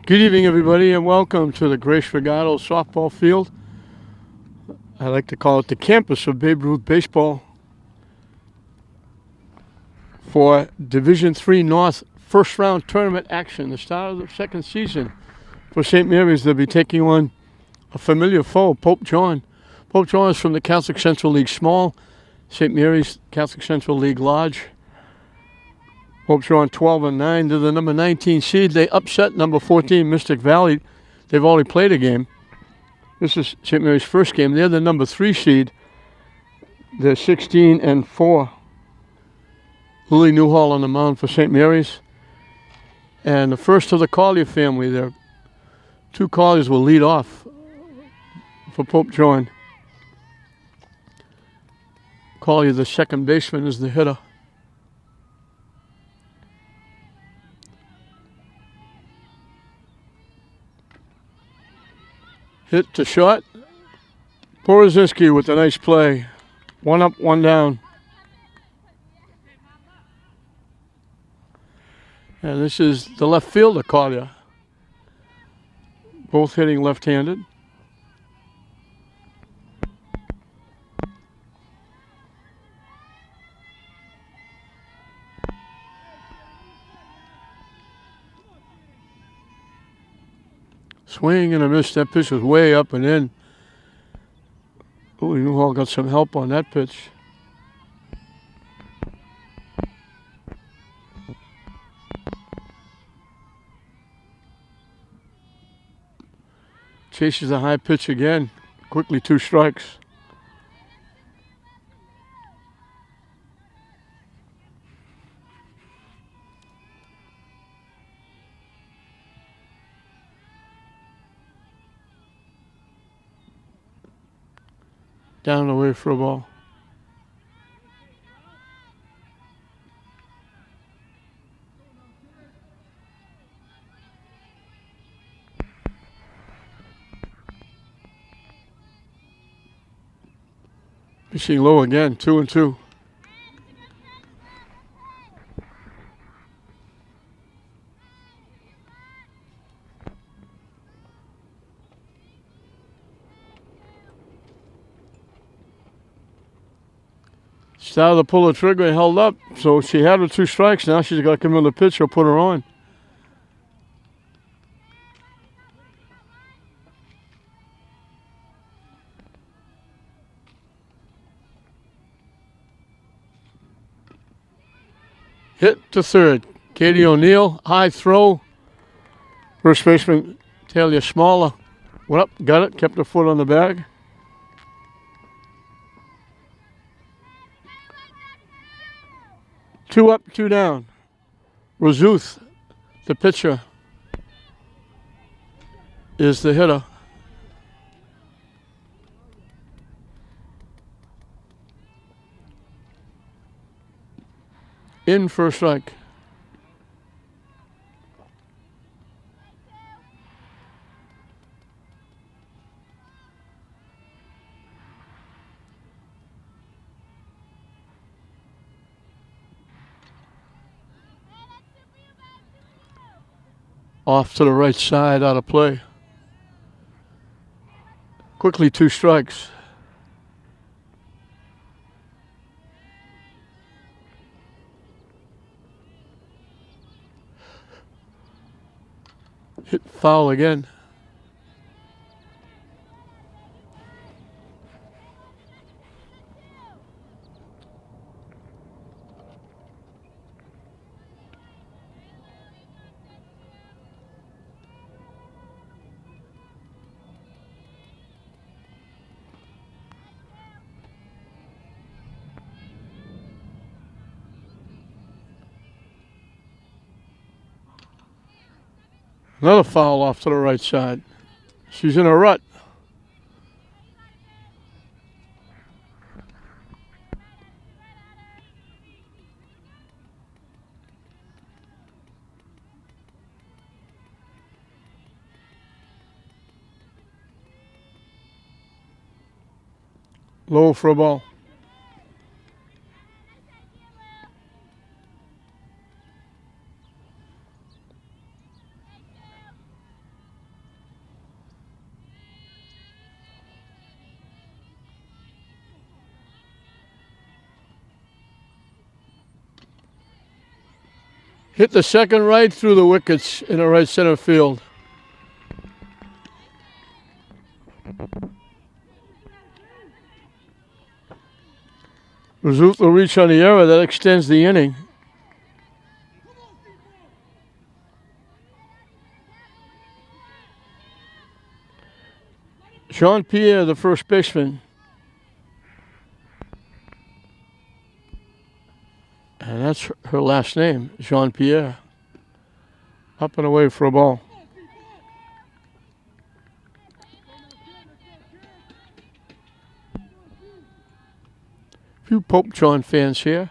Good evening, everybody, and welcome to the Grace Regato softball field. I like to call it the campus of Babe Ruth baseball for Division III North first round tournament action, the start of the second season for St. Mary's. They'll be taking on a familiar foe, Pope John. Pope John is from the Catholic Central League Small, St. Mary's Catholic Central League Large. Pope John 12-9. They're the number 19 seed. They upset number 14 Mystic Valley. They've already played a game. This is St. Mary's first game. They're the number 3 seed. They're 16-4. Lily Newhall on the mound for St. Mary's. And the first of the Collier family. Their two Colliers will lead off for Pope John. Collier, the second baseman, is the hitter. Hit to short. Porozinski with a nice play. One up, one down. And this is the left fielder, Collier. Both hitting left-handed. Swing and a miss. That pitch was way up and in. Oh, Newhall got some help on that pitch. Chases a high pitch again. Quickly 2 strikes. Down and away for a ball. Pitching low again, 2-2. Started to pull the trigger and held up, so she had her 2 strikes. Now she's got to come in the pitch or put her on. Hit to third. Katie O'Neill, high throw. First baseman Talia Smaller went up, got it, kept her foot on the bag. Two up, 2 down. Razuth, the pitcher, is the hitter. In for a strike. Off to the right side, out of play. Quickly 2 strikes. Hit foul again. Another foul off to the right side. She's in a rut. Low for a ball. Hit the second right through the wickets in the right center field. Result will reach on the error that extends the inning. Jean-Pierre, the first baseman. And that's her last name, Jean-Pierre. Up and away for a ball. Few Pope John fans here.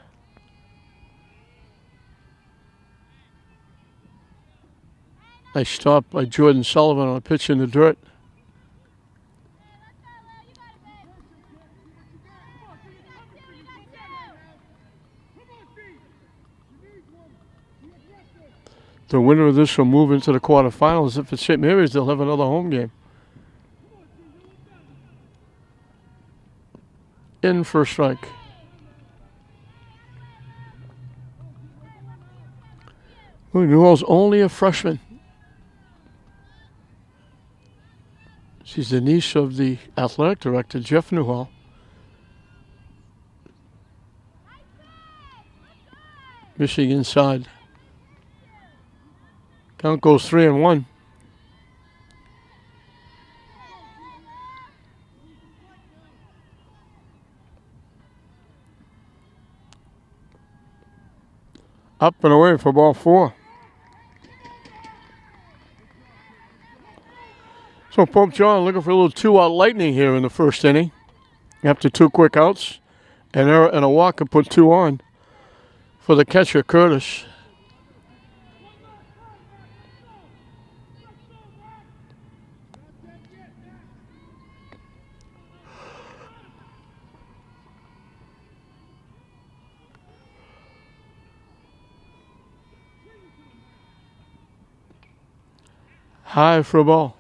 Nice stop by Jordan Sullivan on a pitch in the dirt. The winner of this will move into the quarterfinals. If it's St. Mary's, they'll have another home game. In for a strike. Newell's only a freshman. She's the niece of the athletic director, Jeff Newell. Missing inside. Count goes 3-1. Up and away for ball 4. So Pope John looking for a little 2-out lightning here in the first inning. After 2 quick outs, an error and a walk and put 2 on for the catcher, Curtis. High for a ball.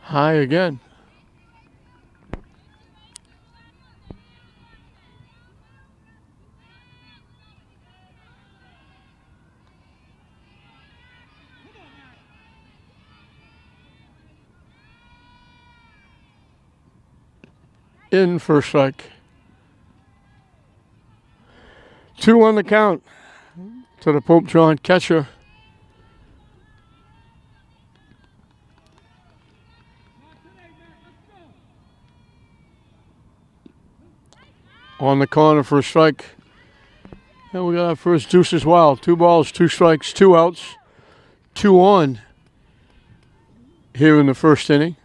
High again. In for a strike. 2 on the count to the Pope John catcher. On the corner for a strike. And we got our first deuce as well. 2 balls, 2 strikes, 2 outs, 2 on here in the first inning.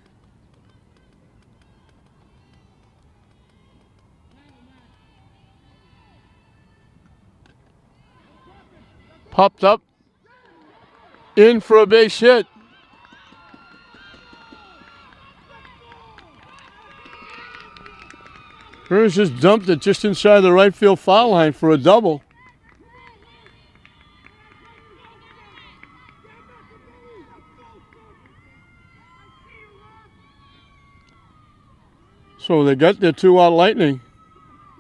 Popped up. In for a base hit. Burns just dumped it just inside the right field foul line for a double. So they got their 2-out lightning.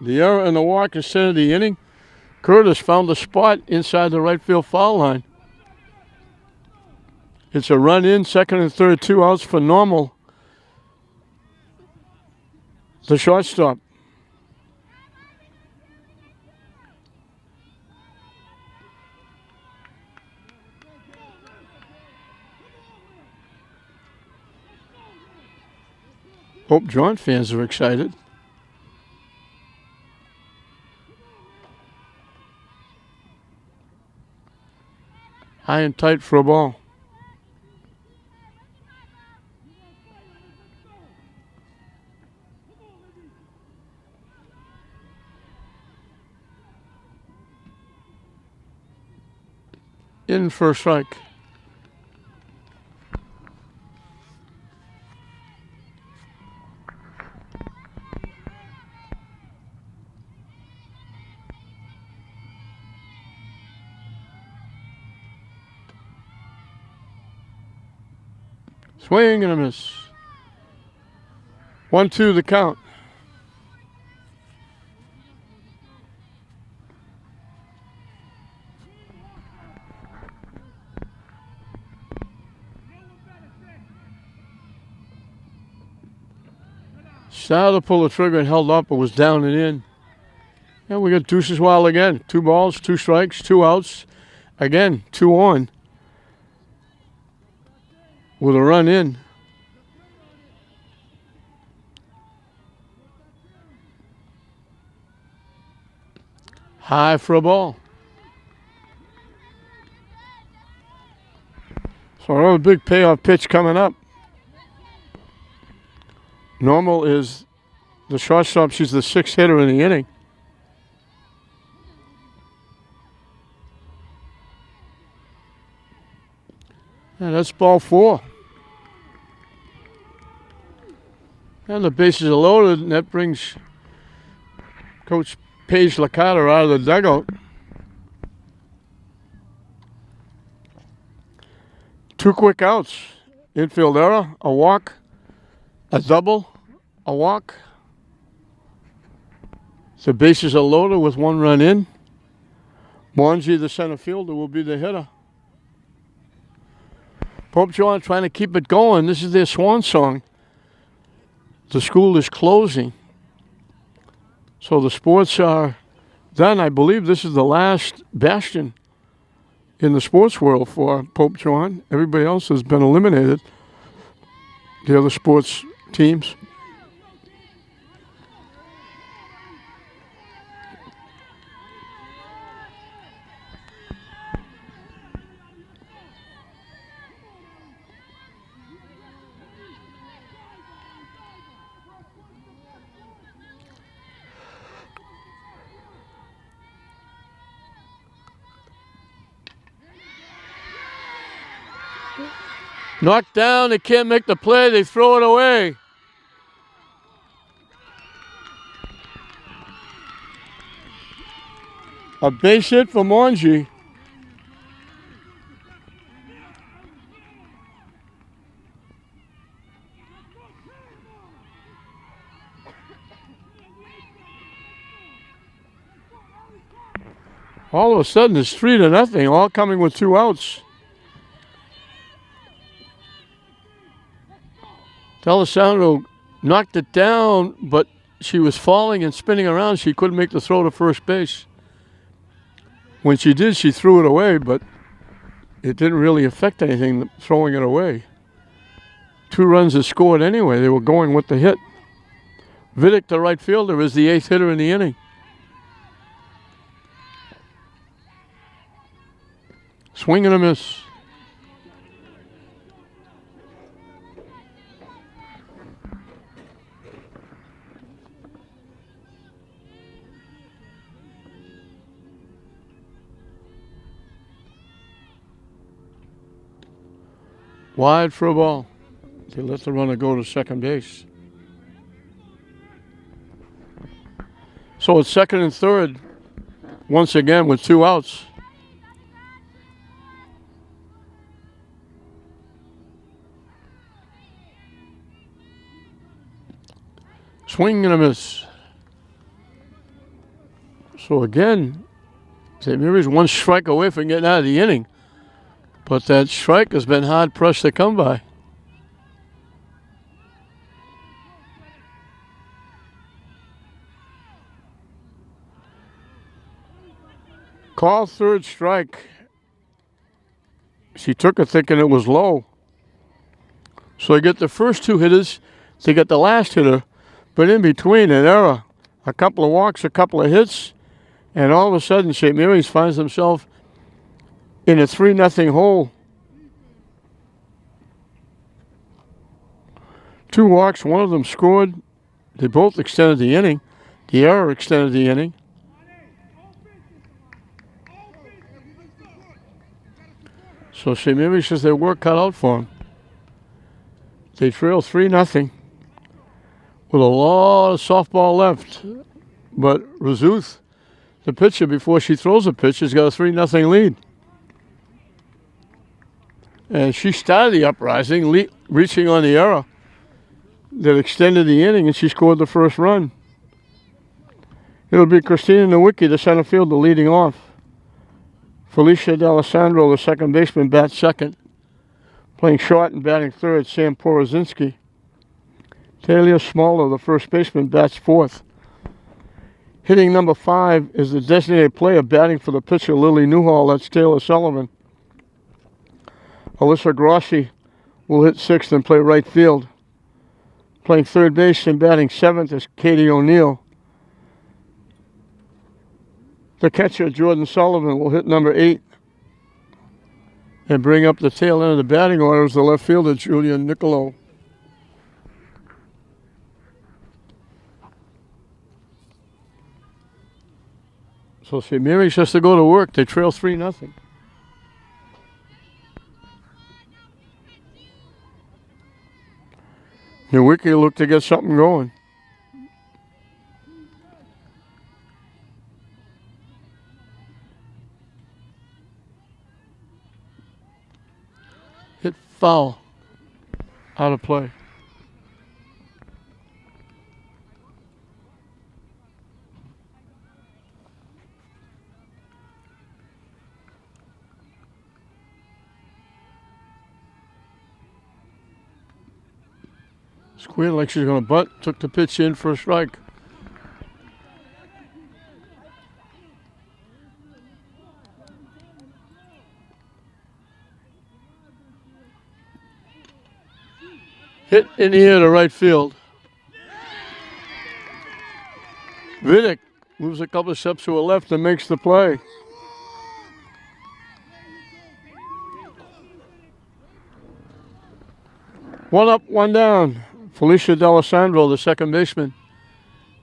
The error and the walk instead of the inning. Curtis found a spot inside the right field foul line. It's a run in, second and third, 2 outs for Normal, the shortstop. Pope John fans are excited. High and tight for a ball. In for a strike. Swing and a miss. 1-2 the count. Started to pull the trigger and held up, but was down and in. And we got deuces wild again. 2 balls, 2 strikes, 2 outs. Again, 2 on. With a run in. High for a ball. So another big payoff pitch coming up. Normal is the shortstop. She's the 6th hitter in the inning. And that's ball 4. And the bases are loaded, and that brings Coach Paige Licata out of the dugout. 2 quick outs. Infield error, a walk, a double, a walk. The bases are loaded with 1 run in. Monji, the center fielder, will be the hitter. Pope John trying to keep it going. This is their swan song. The school is closing. So the sports are done. I believe this is the last bastion in the sports world for Pope John. Everybody else has been eliminated. The other sports teams. Knocked down, they can't make the play, they throw it away. A base hit for Monji. All of a sudden it's 3-0, all coming with 2 outs. D'Alessandro knocked it down, but she was falling and spinning around. She couldn't make the throw to first base. When she did, she threw it away, but it didn't really affect anything, throwing it away. 2 runs are scored anyway. They were going with the hit. Vidic, the right fielder, is the 8th hitter in the inning. Swing and a miss. Wide for a ball. They let the runner go to second base. So it's 2nd and 3rd, once again with 2 outs. Swing and a miss. So again, St. Mary's 1 strike away from getting out of the inning. But that strike has been hard pressed to come by. Call 3rd strike. She took it thinking it was low. So they get the first 2 hitters, they get the last hitter, but in between an error, a couple of walks, a couple of hits, and all of a sudden St. Mary's finds himself in a 3-0 hole. 2 walks, 1 of them scored. They both extended the inning. The error extended the inning. So St. Mary's says their work cut out for them. They trail 3-0 with a lot of softball left. But Razuth, the pitcher, before she throws a pitch, has got a 3-0 lead. And she started the uprising, reaching on the error that extended the inning, and she scored the first run. It'll be Christina Nowicki, the center fielder, leading off. Felicia D'Alessandro, the second baseman, bats second. Playing short and batting third, Sam Porozinski. Talia Smaller, the first baseman, bats fourth. Hitting number 5 is the designated player batting for the pitcher, Lily Newhall. That's Taylor Sullivan. Alyssa Grossi will hit 6th and play right field. Playing third base and batting 7th is Katie O'Neill. The catcher, Jordan Sullivan, will hit number 8 and bring up the tail end of the batting order as the left fielder, Julia Nicolo. So St. Mary's has to go to work. They trail 3-0. Nowicki looked to get something going. Hit foul. Out of play. Squealed like she's going to bunt. Took the pitch in for a strike. Hit in the air to right field. Vidic moves a couple of steps to her left and makes the play. One up, one down. Felicia D'Alessandro, the second baseman,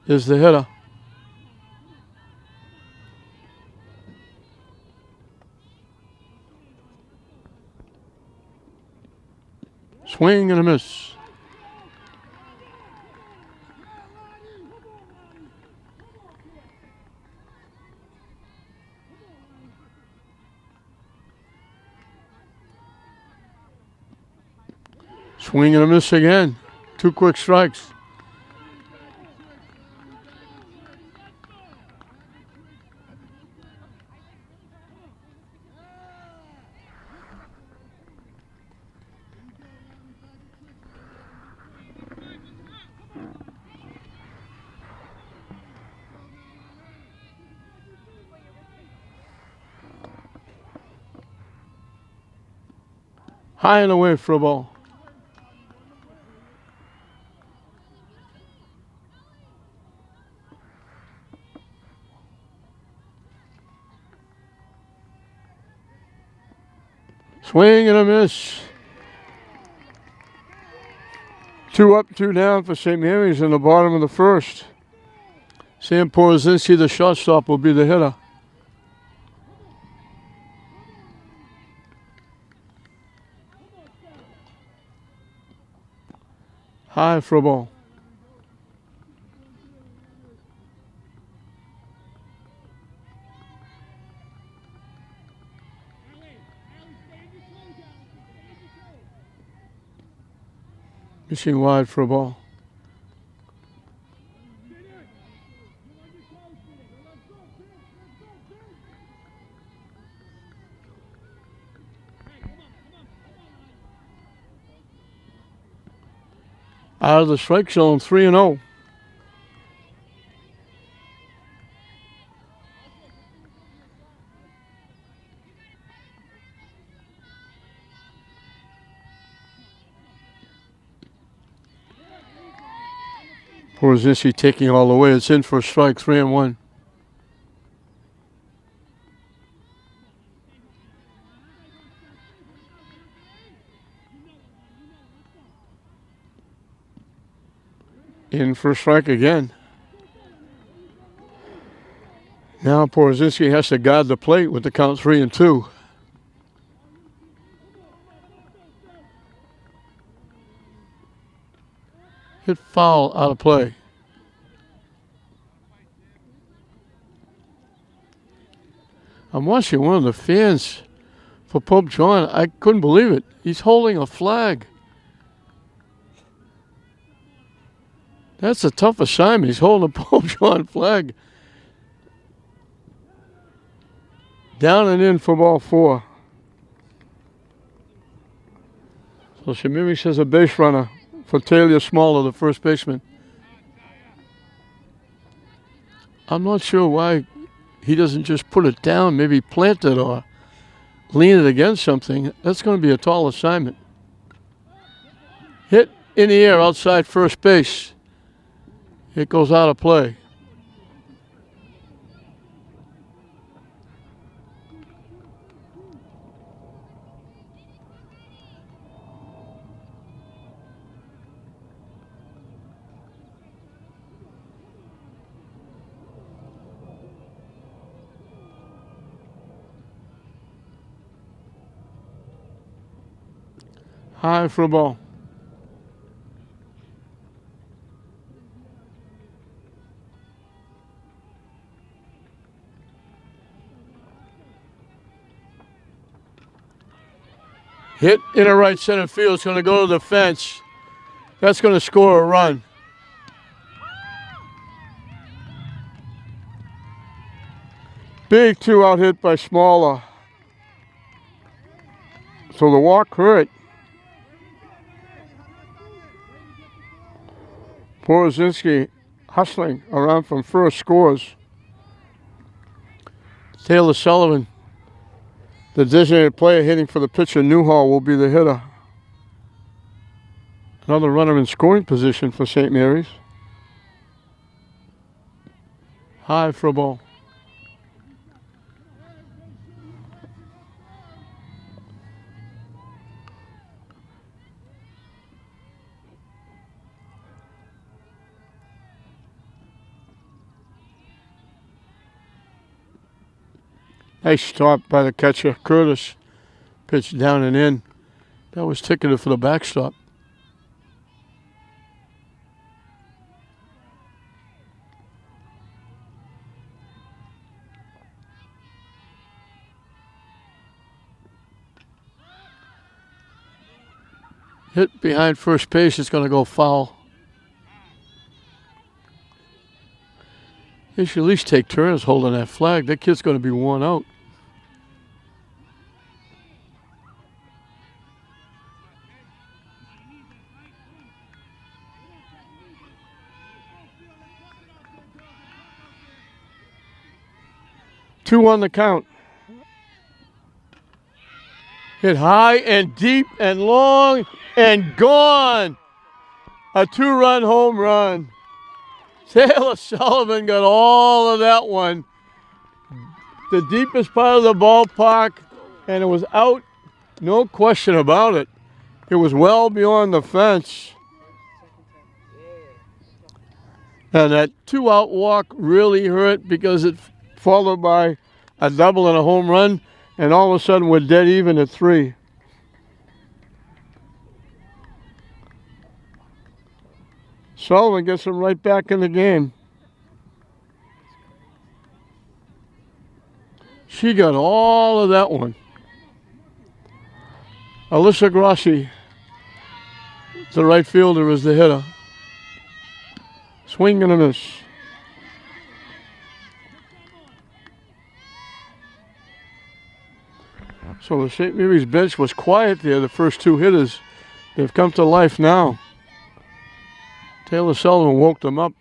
is the hitter. Swing and a miss. Swing and a miss again. 2 quick strikes. High and away for a ball. Swing and a miss. 2 up, 2 down for St. Mary's in the bottom of the first. Sam Porozinski, the shortstop, will be the hitter. High for a ball. Missing wide for a ball. Out of the strike zone, 3-0. Porozinski taking all the way. It's in for a strike, 3-1. In for a strike again. Now Porozinski has to guard the plate with the count 3-2. Hit foul, out of play. I'm watching one of the fans for Pope John. I couldn't believe it. He's holding a flag. That's a tough assignment. He's holding a Pope John flag. Down and in for ball 4. So Shamiris has a base runner for Talia Smaller, the first baseman. I'm not sure why he doesn't just put it down, maybe plant it or lean it against something. That's going to be a tall assignment. Hit in the air outside first base. It goes out of play. High for a ball. Hit in a right center field. It's going to go to the fence. That's going to score a run. Big 2-out hit by Smaller. So the walk hurt. Porozinski hustling around from first scores. Taylor Sullivan, the designated player hitting for the pitcher, Newhall, will be the hitter. Another runner in scoring position for St. Mary's. High for a ball. Nice stop by the catcher, Curtis. Pitch down and in. That was ticketed for the backstop. Hit behind first base. It's going to go foul. They should at least take turns holding that flag. That kid's going to be worn out. Two on the count. Hit high and deep and long and gone. A 2-run home run. Taylor Sullivan got all of that one. The deepest part of the ballpark, and it was out, no question about it. It was well beyond the fence. And that 2-out walk really hurt because it followed by a double and a home run, and all of a sudden we're dead even at 3. Sullivan gets him right back in the game. She got all of that one. Alyssa Grossi, the right fielder, is the hitter. Swing and a miss. So the St. Mary's bench was quiet there, the first 2 hitters. They've come to life now. Taylor Sullivan woke them up.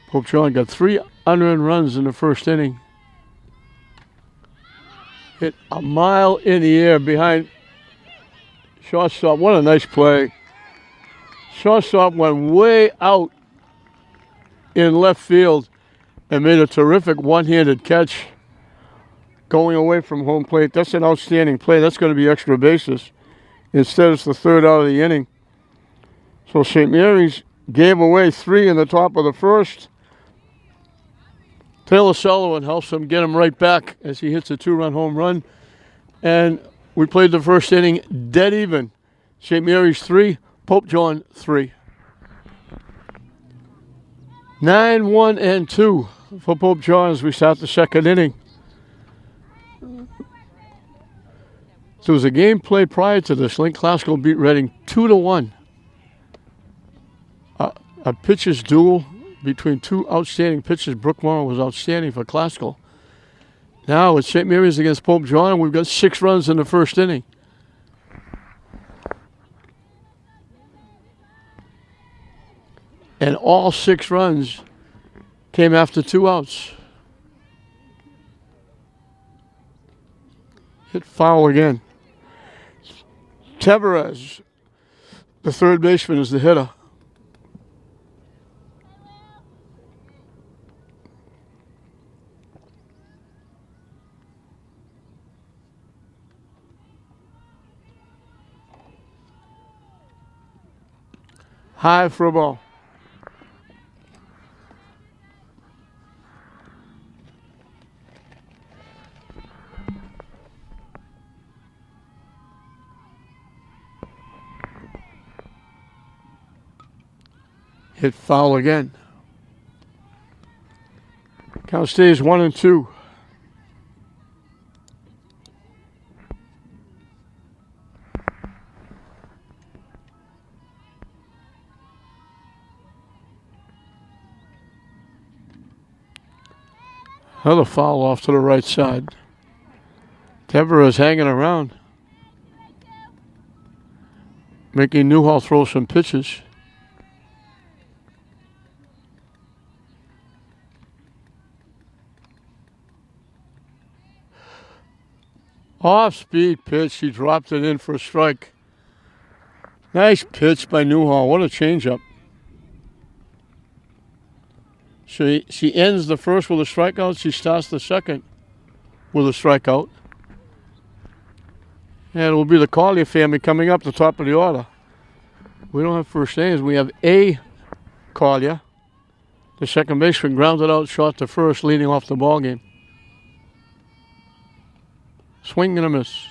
Pope John got 3 unearned runs in the first inning. Hit a mile in the air behind shortstop. What a nice play. Shortstop went way out in left field and made a terrific one-handed catch going away from home plate. That's an outstanding play. That's going to be extra bases. Instead, it's the 3rd out of the inning. So St. Mary's gave away 3 in the top of the first. Taylor Sullivan helps him get him right back as he hits a 2-run home run. And we played the first inning dead even. St. Mary's 3, Pope John 3. 9-1-2 for Pope John as we start the second inning. There was a game played prior to this. Link Classical beat Reading 2-1. A pitcher's duel between two outstanding pitchers. Brooke Morrow was outstanding for Classical. Now it's St. Mary's against Pope John, and we've got 6 runs in the first inning. And all 6 runs came after 2 outs. Hit foul again. Tavares, the third baseman, is the hitter. High for a ball. Hit foul again. Count stays 1-2. Another foul off to the right side. Tavares hanging around, making Newhall throw some pitches. Off-speed pitch. He dropped it in for a strike. Nice pitch by Newhall. What a changeup. She ends the first with a strikeout. She starts the second with a strikeout. And it will be the Collier family coming up the top of the order. We don't have first names. We have A. Collier, the second baseman, grounded out short to first, leading off the ball game. Swing and a miss.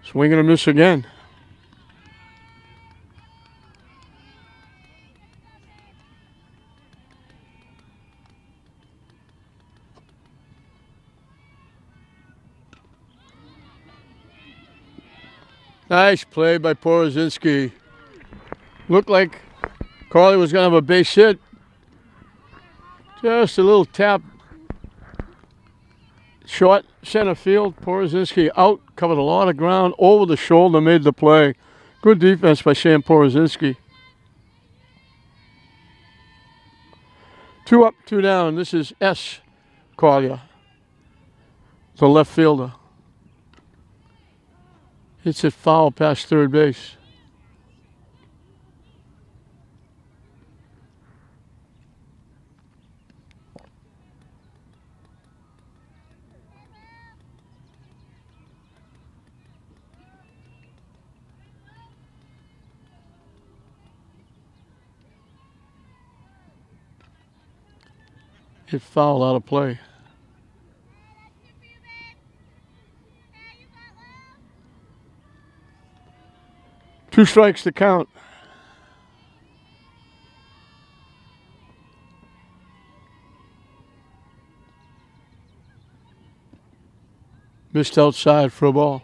Swing and a miss again. Nice play by Porozinski. Looked like Carly was going to have a base hit. Just a little tap. Short center field. Porozinski out. Covered a lot of ground. Over the shoulder. Made the play. Good defense by Sam Porozinski. 2 up, 2 down. This is S. Collier, the left fielder. Hits it foul past third base. Hit foul out of play. Two strikes to count. Missed outside for a ball.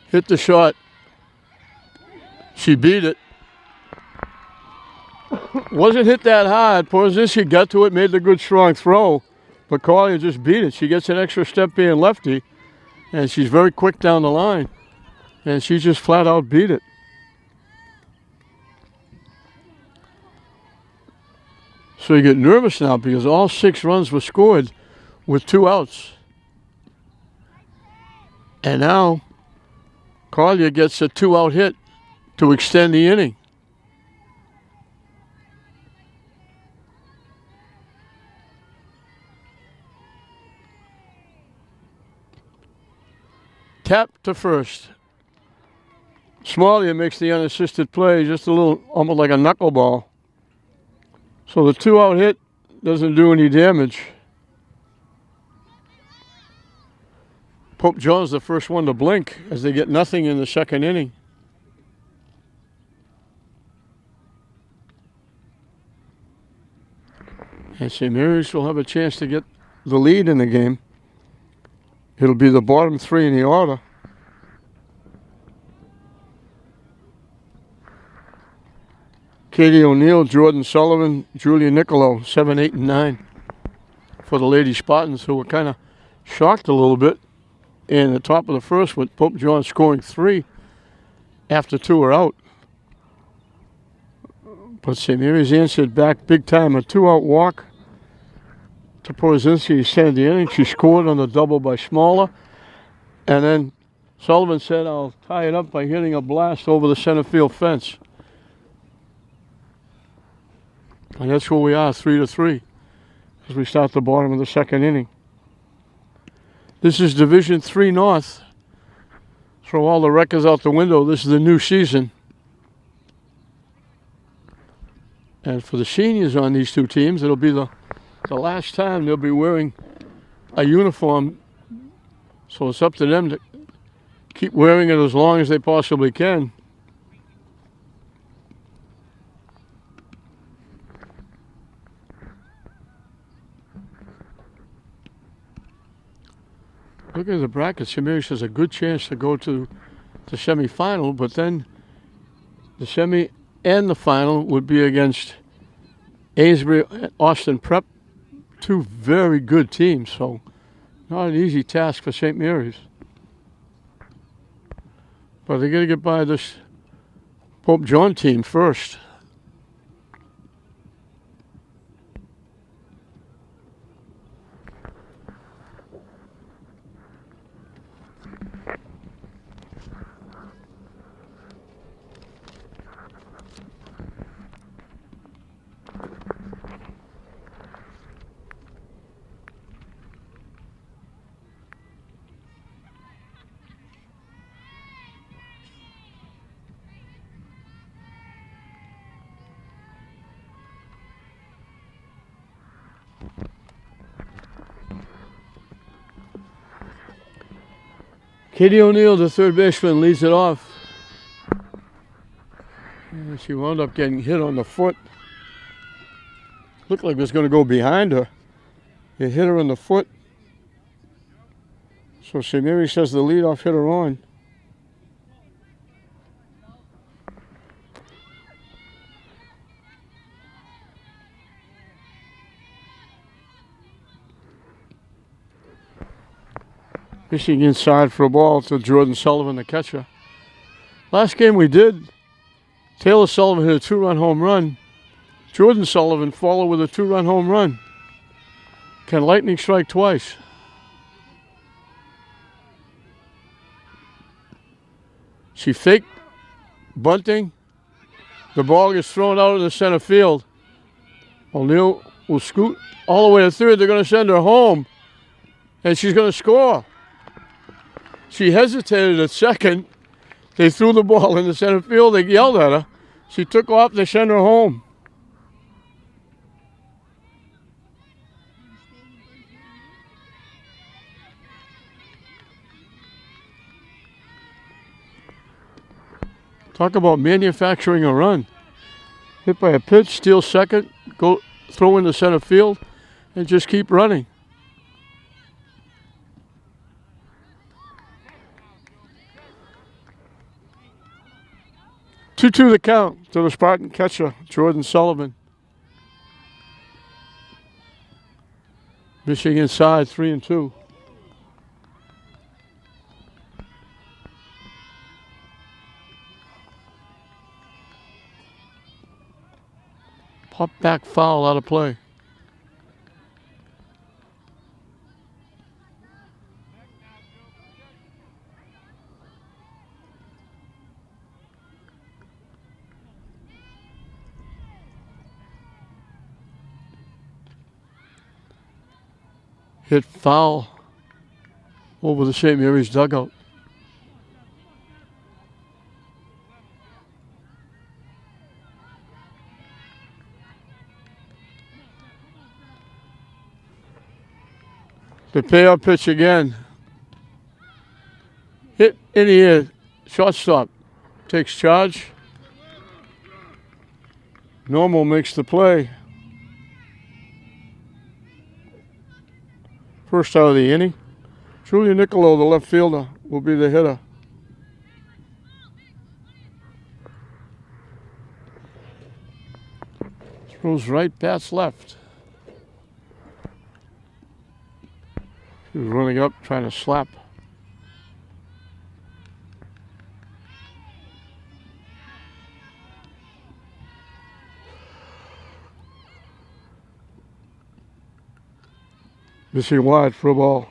Hit the shot. She beat it. Wasn't hit that hard. Porozinski got to it, made the good strong throw, but Collier just beat it. She gets an extra step being lefty, and she's very quick down the line, and she just flat out beat it. So you get nervous now because all 6 runs were scored with 2 outs. And now Collier gets a 2-out hit to extend the inning. Tap to first. Smalley makes the unassisted play, just a little, almost like a knuckleball. So the 2-out hit doesn't do any damage. Pope John's the first one to blink as they get nothing in the second inning. And St. Mary's will have a chance to get the lead in the game. It'll be the bottom three in the order. Katie O'Neill, Jordan Sullivan, Julia Nicolo, 7, 8, and 9 for the Lady Spartans, who were kind of shocked a little bit in the top of the first with Pope John scoring 3 after 2 were out. But St. Mary's answered back big time. A 2-out walk to Porzinski saved the inning. She scored on the double by Smaller. And then Sullivan said, I'll tie it up by hitting a blast over the center field fence. And that's where we are, 3-3, as we start the bottom of the second inning. This is Division III North. Throw all the records out the window. This is the new season. And for the seniors on these two teams, it'll be the last time they'll be wearing a uniform. So it's up to them to keep wearing it as long as they possibly can. Looking at the bracket, St. Mary's has a good chance to go to the semifinal, but then the semi and the final would be against Amesbury and Austin Prep, two very good teams, so not an easy task for St. Mary's. But they're going to get by this Pope John team first. Katie O'Neill, the third baseman, leads it off. And she wound up getting hit on the foot. Looked like it was going to go behind her. It hit her on the foot. So St. Mary's has the leadoff hitter on. Fishing inside for a ball to Jordan Sullivan, the catcher. Last game we did, Taylor Sullivan hit a 2-run home run. Jordan Sullivan followed with a 2-run home run. Can lightning strike twice? She faked bunting. The ball gets thrown out in the center field. O'Neill will scoot all the way to third. They're going to send her home, and she's going to score. She hesitated at second. They threw the ball in the center field. They yelled at her. She took off. They sent her home. Talk about manufacturing a run. Hit by a pitch, steal second, go throw into center field, and just keep running. 2-2 the count to the Spartan catcher, Jordan Sullivan. Missing inside, 3-2. Pop back foul out of play. Hit foul over the St. Mary's dugout. The payoff pitch again. Hit in the air. Shortstop takes charge. Normal makes the play. First out of the inning. Julian Niccolo, the left fielder, will be the hitter. Throws right, bats left. He was running up, trying to slap. Missing wide for a ball.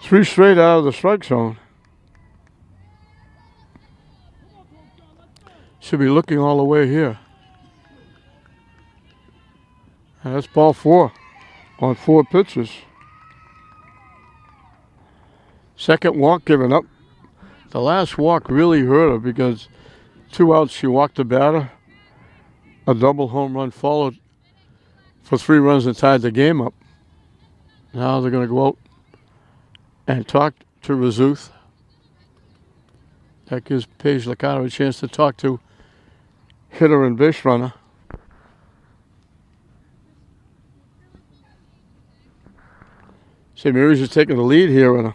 Three straight out of the strike zone. Should be looking all the way here. And that's ball 4 on 4 pitches. Second walk given up. The last walk really hurt her because 2 outs she walked the batter. A double home run followed for 3 runs and tied the game up. Now they're going to go out and talk to Razuth. That gives Paige Licata a chance to talk to hitter and base runner. St. Mary's is taking the lead here in a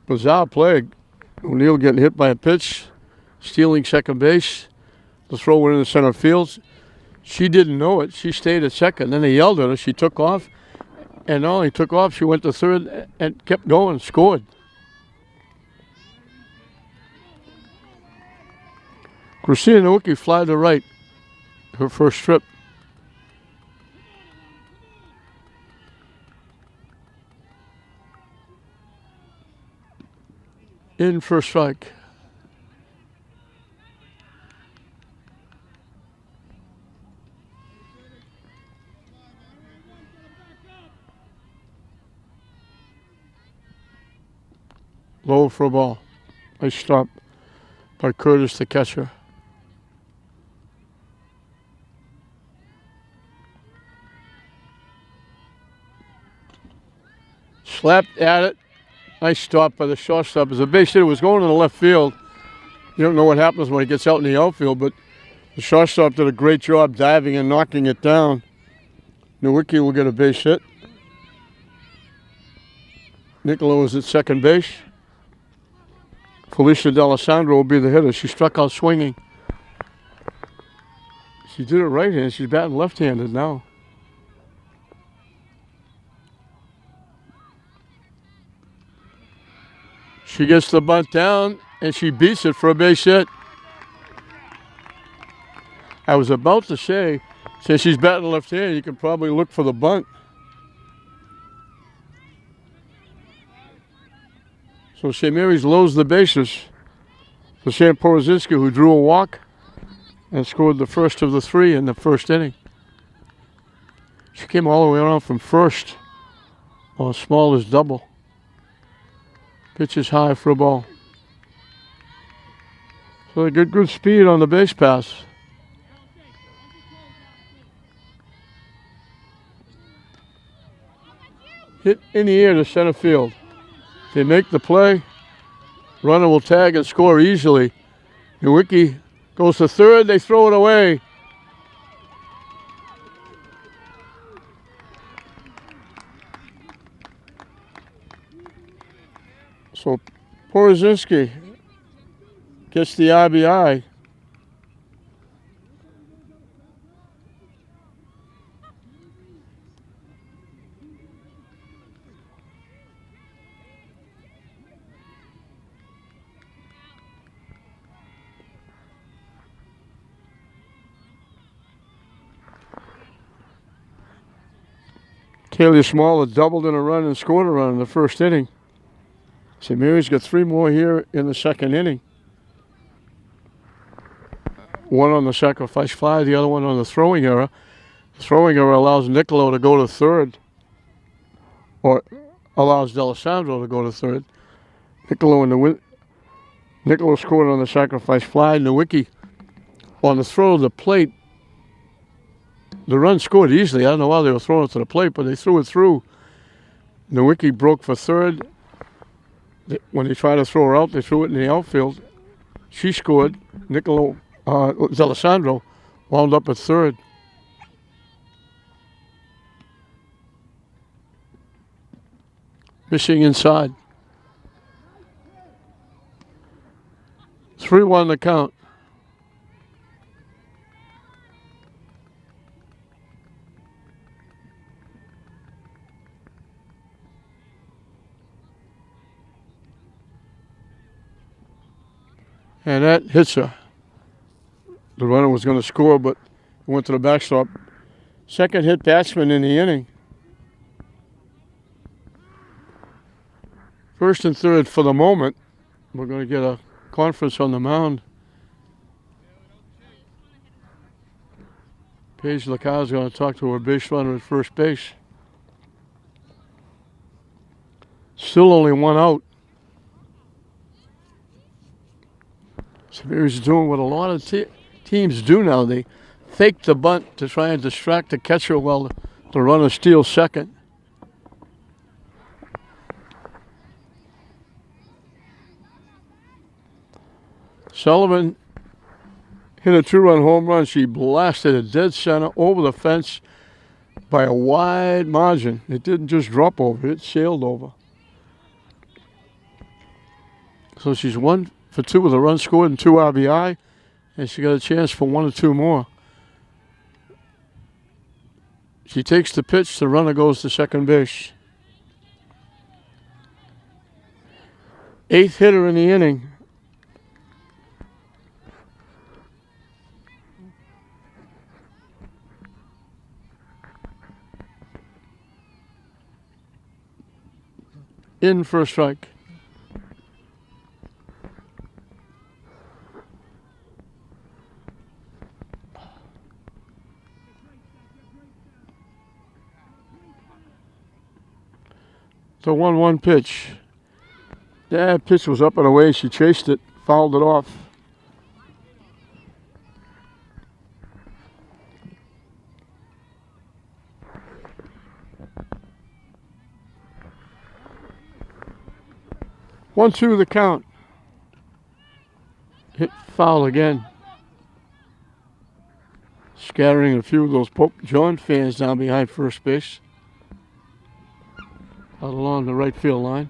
bizarre play. O'Neill getting hit by a pitch, stealing second base. The throw went in the center field. She didn't know it. She stayed at second. Then they yelled at her. She took off. And not only took off, she went to third and kept going and scored. Christina Nowicki fly to right, her first trip. In for strike. Low for a ball. Nice stop by Curtis, the catcher. Slapped at it. Nice stop by the shortstop. As a base hitter was going to the left field. You don't know what happens when he gets out in the outfield, but the shortstop did a great job diving and knocking it down. Nowicki will get a base hit. Niccolo is at second base. Felicia D'Alessandro will be the hitter. She struck out swinging. She did it right-handed. She's batting left-handed now. She gets the bunt down, and she beats it for a base hit. I was about to say, since she's batting left-handed, you can probably look for the bunt. So St. Mary's loads the bases for Sam Porozinski, who drew a walk and scored the first of the 3 in the first inning. She came all the way around from first on small as double. Pitch is high for a ball. So they get good speed on the base pass. Hit in the air to center field. They make the play. Runner will tag and score easily. Nowicki goes to third. They throw it away. So Porozinski gets the RBI. Taylor Small had doubled in a run and scored a run in the first inning. St. Mary's got 3 more here in the second inning. One on the sacrifice fly, the other one on the throwing error. The throwing error allows Niccolo to go to third, or allows D'Alessandro to go to third. Niccolo scored on the sacrifice fly. Nowicki on the throw to the plate. The run scored easily. I don't know why they were throwing it to the plate, but they threw it through. Nowicki broke for third. When they tried to throw her out, they threw it in the outfield. She scored. D'Alessandro wound up at third. Missing inside. 3-1 the count. And that hits her. The runner was going to score, but it went to the backstop. Second hit batsman in the inning. First and third for the moment. We're going to get a conference on the mound. Paige Lacar is going to talk to her base runner at first base. Still only one out. Severi's doing what a lot of teams do now. They fake the bunt to try and distract the catcher while the runner steals second. Sullivan hit a 2-run home run. She blasted it dead center over the fence by a wide margin. It didn't just drop over, it sailed over. So she's 1 for 2 with a run scored and 2 RBI, and she got a chance for 1 or 2 more. She takes the pitch, the runner goes to second base. 8th hitter in the inning. In for a strike. The 1-1 pitch. That pitch was up and away. She chased it, fouled it off. One, two, the count. Hit foul again. Scattering a few of those Pope John fans down behind first base. Out along the right field line.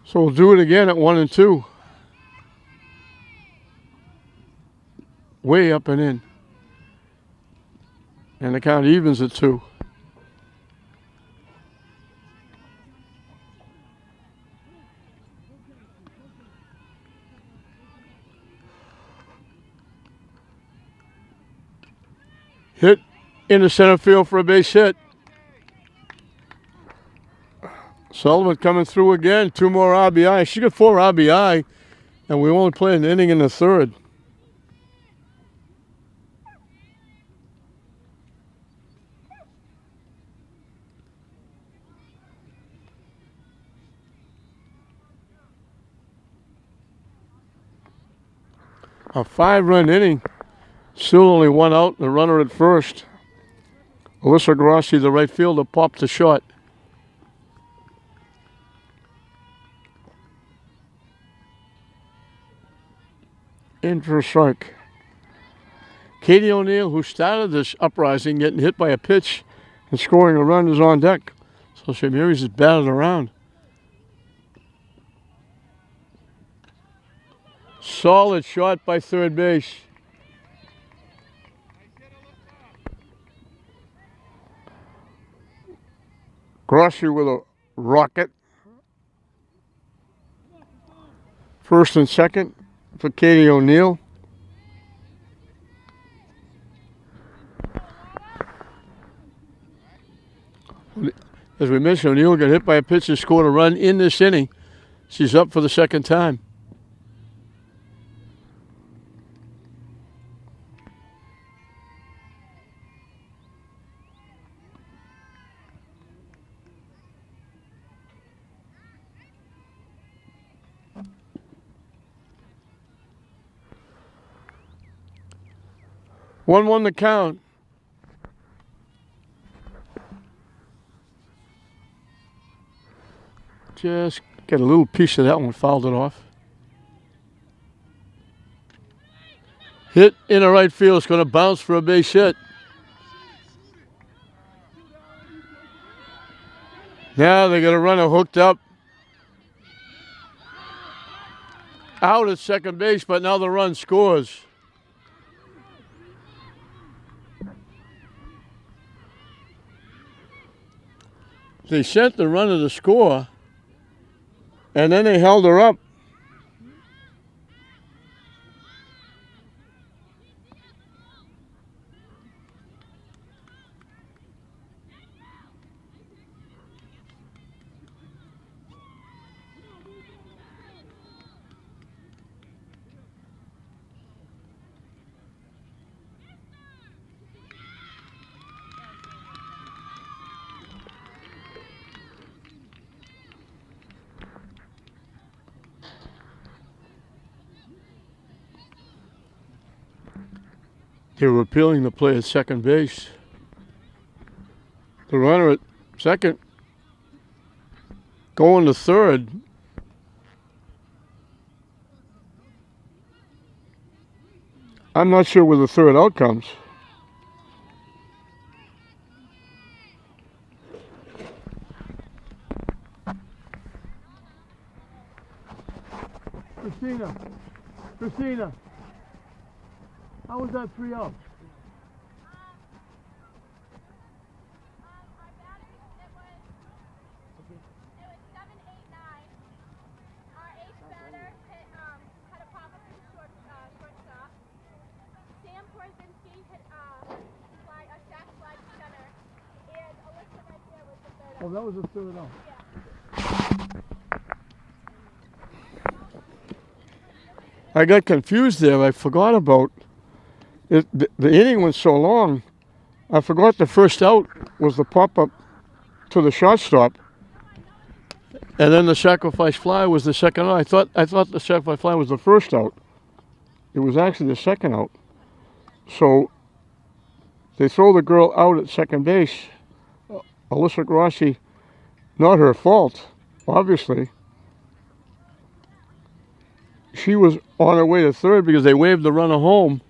So we'll do it again at 1 and 2. Way up and in. And the count evens at 2. Hit into center field for a base hit. Sullivan coming through again. 2 more RBI. She got 4 RBI, and we only played an inning in the third. A 5-run inning. Still only 1 out, the runner at first. Alyssa Grossi, the right fielder, popped the shot. In for a strike. Katie O'Neill, who started this uprising, getting hit by a pitch and scoring a run, is on deck. So St. Mary's is batted around. Solid shot by third base. Grossi with a rocket. First and second for Katie O'Neill. As we mentioned, O'Neill got hit by a pitch and scored a run in this inning. She's up for the second time. 1-1 the count. Just get a little piece of that one, fouled it off. Hit in the right field. It's going to bounce for a base hit. Now they got a runner hooked up. Out at second base, but now the run scores. They sent the runner to score, and then they held her up. They were appealing the play at second base. The runner at second going to third. I'm not sure where the third out comes. Christina, how was that 3 out? Oh, that was the third out. I got confused there. I forgot about it. The inning went so long. I forgot the first out was the pop-up to the shortstop, and then the sacrifice fly was the second out. I thought the sacrifice fly was the first out. It was actually the second out. So they throw the girl out at second base. Alyssa Grossi, not her fault, obviously. She was on her way to third because they waved the runner home,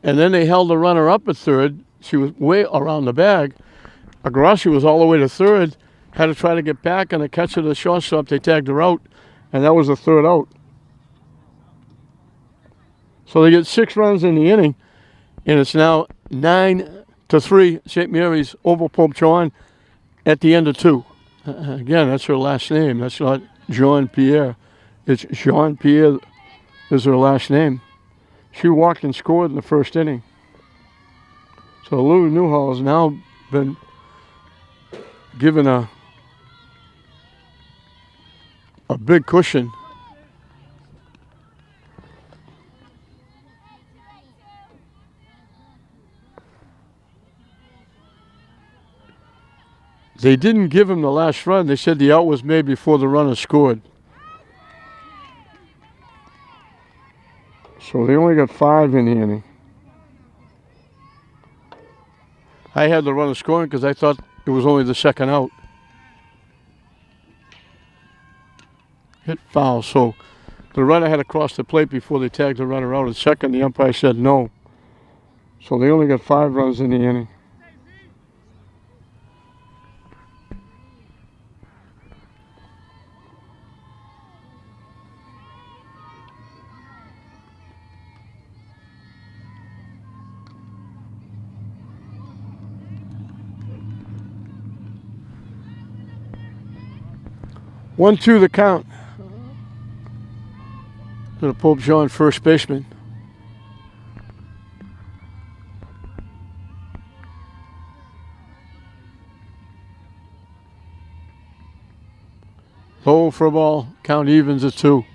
and then they held the runner up at third. She was way around the bag. Grossi was all the way to third, had to try to get back, and the catcher to the shortstop, they tagged her out, and that was the third out. So they get 6 runs in the inning, and it's now 9-3, St. Mary's over Pope John at the end of 2. Again, that's her last name. That's not Jean Pierre. It's Jean Pierre is her last name. She walked and scored in the first inning. So Lou Newhall has now been given a big cushion. They didn't give him the last run. They said the out was made before the runner scored. So they only got 5 in the inning. I had the runner scoring because I thought it was only the second out. Hit foul. So the runner had to cross the plate before they tagged the runner out at second. The umpire said no. So they only got 5 runs in the inning. One, 2 the count. To the Pope John first baseman. Low for a ball. Count evens at 2.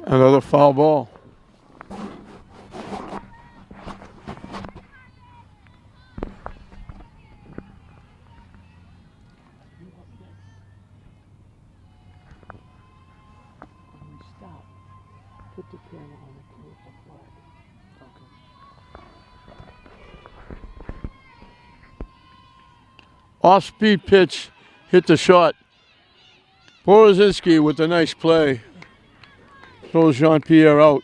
Another foul ball. Off-speed pitch, hit the shot. Borozinski with a nice play. Throws Jean-Pierre out.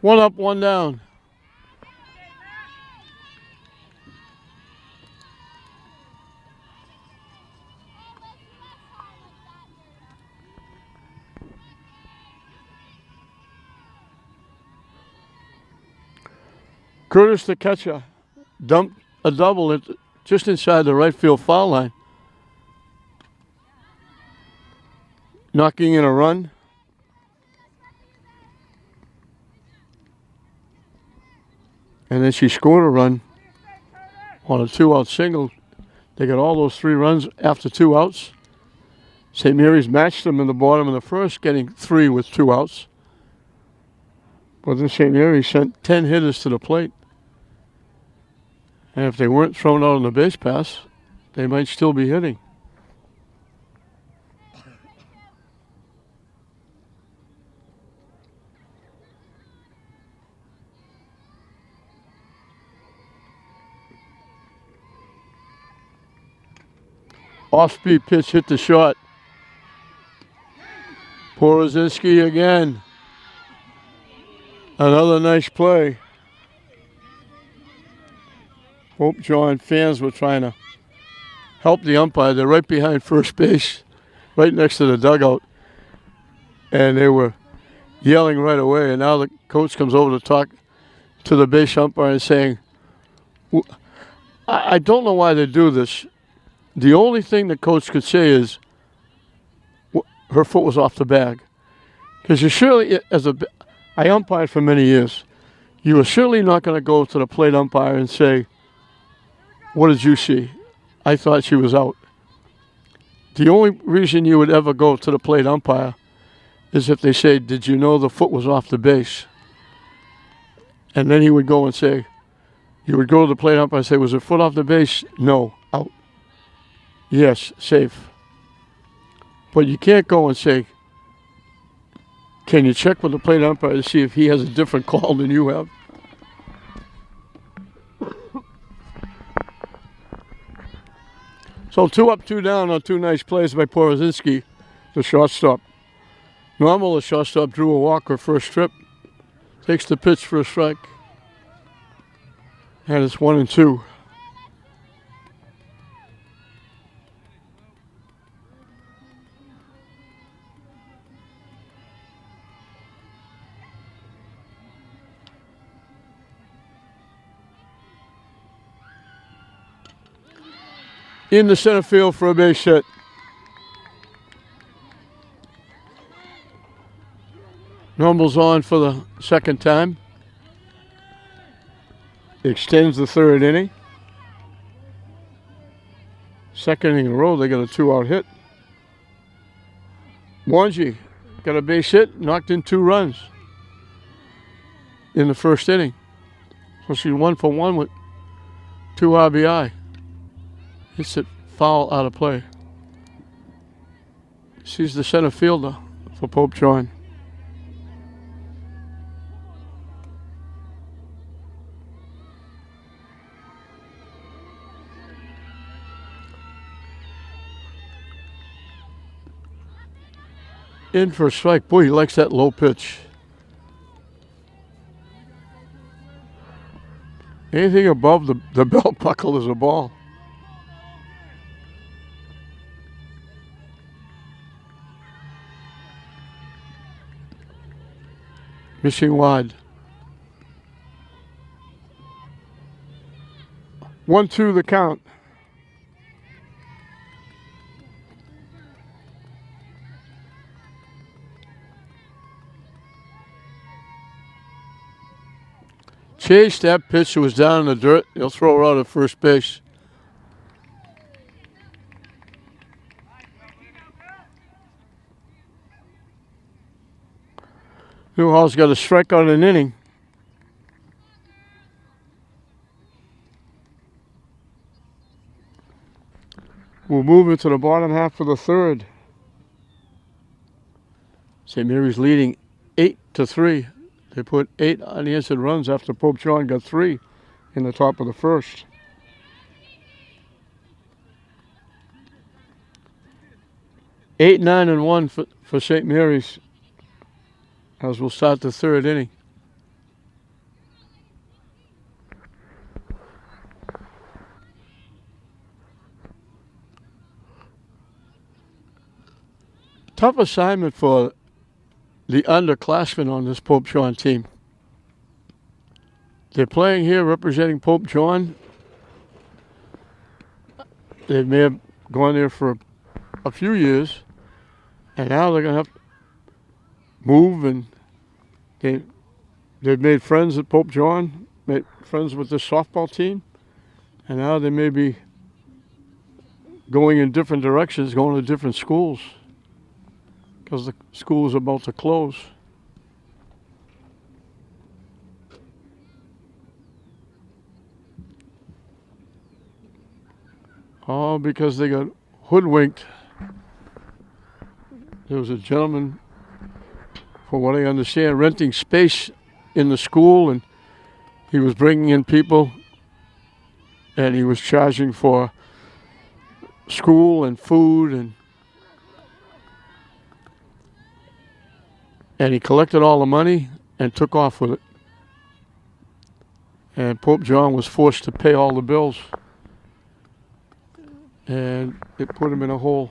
1 up, 1 down. Curtis, the catcher, dumped a double just inside the right field foul line. Knocking in a run. And then she scored a run on a 2-out single. They got all those 3 runs after 2 outs. St. Mary's matched them in the bottom of the first, getting 3 with 2 outs. But then St. Mary's sent 10 hitters to the plate. And if they weren't thrown out on the base pass, they might still be hitting. Off-speed pitch hit the shot. Borozinski again. Another nice play. Hope John fans were trying to help the umpire. They're right behind first base, right next to the dugout. And they were yelling right away. And now the coach comes over to talk to the base umpire and saying, I don't know why they do this. The only thing the coach could say is her foot was off the bag. Because you surely, I umpired for many years, you were surely not going to go to the plate umpire and say, what did you see? I thought she was out. The only reason you would ever go to the plate umpire is if they say, did you know the foot was off the base? And then he would go and say, you would go to the plate umpire and say, was her foot off the base? No, out. Yes, safe. But you can't go and say, can you check with the plate umpire to see if he has a different call than you have? So 2 up, 2 down on 2 nice plays by Borozinski, the shortstop. Normal, the shortstop drew a walk her first trip. Takes the pitch for a strike. And it's 1-2. In the center field for a base hit. Normal's on for the second time. Extends the 3rd inning. Second inning in a row, they got a 2-out hit. Wanji got a base hit, knocked in 2 runs in the first inning. So she's 1 for 1 with 2 RBI. Hits it foul out of play. She's the center fielder for Pope John. In for a strike. Boy, he likes that low pitch. Anything above the belt buckle is a ball. Missing wide. 1-2 the count. Chase that pitch was down in the dirt. He'll throw her out at first base. Newhall's got a strikeout in an inning. We'll move into the bottom half of the 3rd. St. Mary's leading 8-3. They put 8 unanswered runs after Pope John got 3 in the top of the first. Eight, 9, and 1 for St. Mary's as we'll start the third inning. Tough assignment for the underclassmen on this Pope John team. They're playing here representing Pope John. They may have gone there for a few years, and now they're going to have to move, and they've made friends at Pope John, made friends with the softball team, and now they may be going in different directions, going to different schools, because the school is about to close. All because they got hoodwinked. There was a gentleman, from what I understand, renting space in the school, and he was bringing in people, and he was charging for school and food, and he collected all the money and took off with it. And Pope John was forced to pay all the bills, and it put him in a hole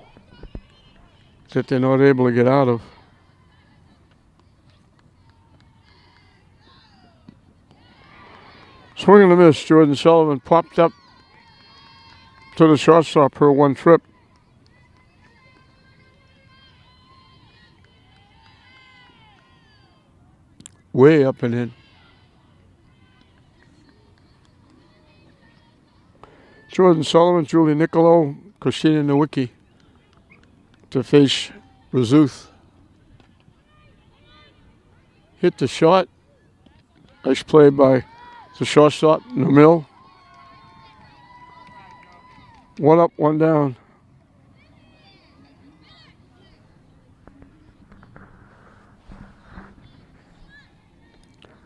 that they're not able to get out of. Swing and a miss. Jordan Sullivan popped up to the shortstop per one trip. Way up and in. Jordan Sullivan, Julie Nicolo, Christina Nowicki to face Razuth. Hit the shot. Nice play by the shortstop, Namil. One up, one down.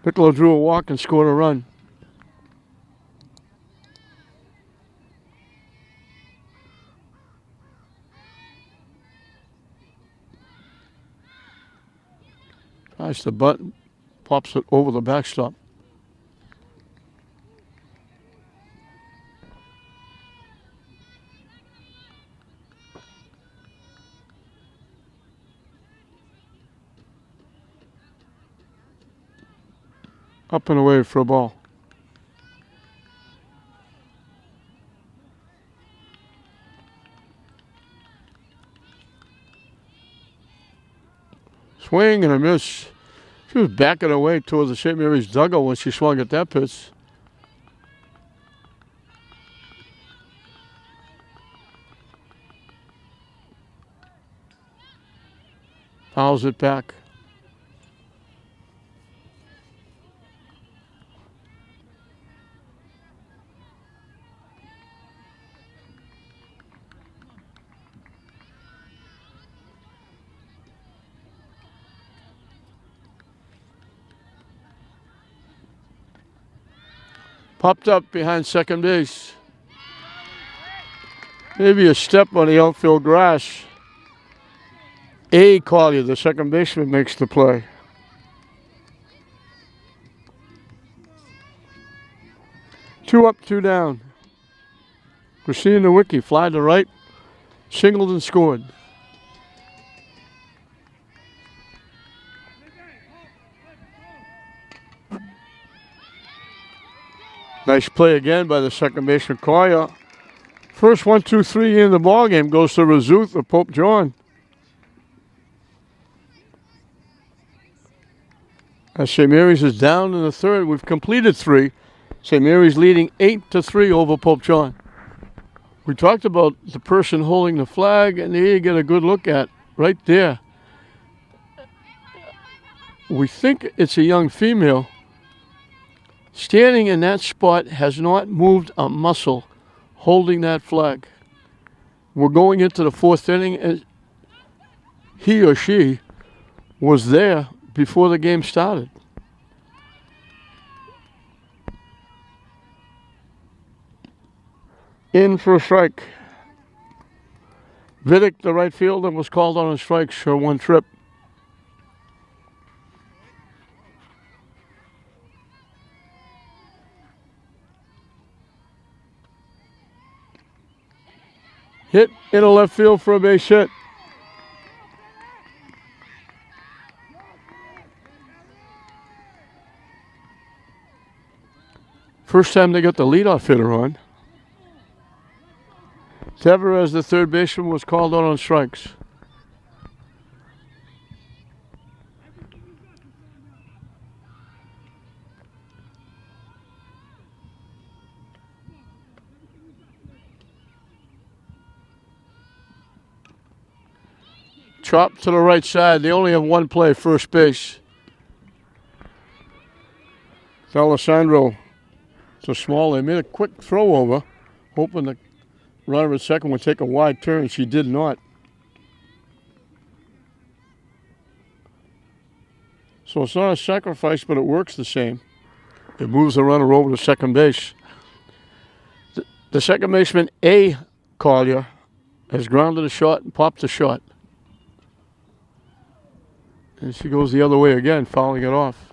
Nicolo drew a walk and scored a run. Tries the bunt, pops it over the backstop. Up and away for a ball. Swing and a miss. She was backing away towards the St. Mary's dugout when she swung at that pitch. Fouls it back. Popped up behind second base. Maybe a step on the outfield grass. A. Collier, the second baseman, makes the play. Two up, two down. Christina Nowicki fly to right, singled and scored. Nice play again by the second baseman, Collier. First 1, 2, 3 in the ball game goes to Razuth of Pope John. As St. Mary's is down in the third, we've completed 3. St. Mary's leading 8-3 over Pope John. We talked about the person holding the flag, and there you get a good look at right there. We think it's a young female. Standing in that spot, has not moved a muscle holding that flag. We're going into the fourth inning, and he or she was there before the game started. In for a strike. Vidic, the right fielder, was called on a strike for one trip. Hit in a left field for a base hit. First time they got the leadoff hitter on. Tavares, the third baseman, was called on strikes. Chop to the right side. They only have one play, first base. It's Alessandro. So small. They made a quick throw over, hoping the runner at second would take a wide turn. She did not. So it's not a sacrifice, but it works the same. It moves the runner over to second base. The second baseman, A. Collier, has grounded a shot and popped a shot. And she goes the other way again, fouling it off.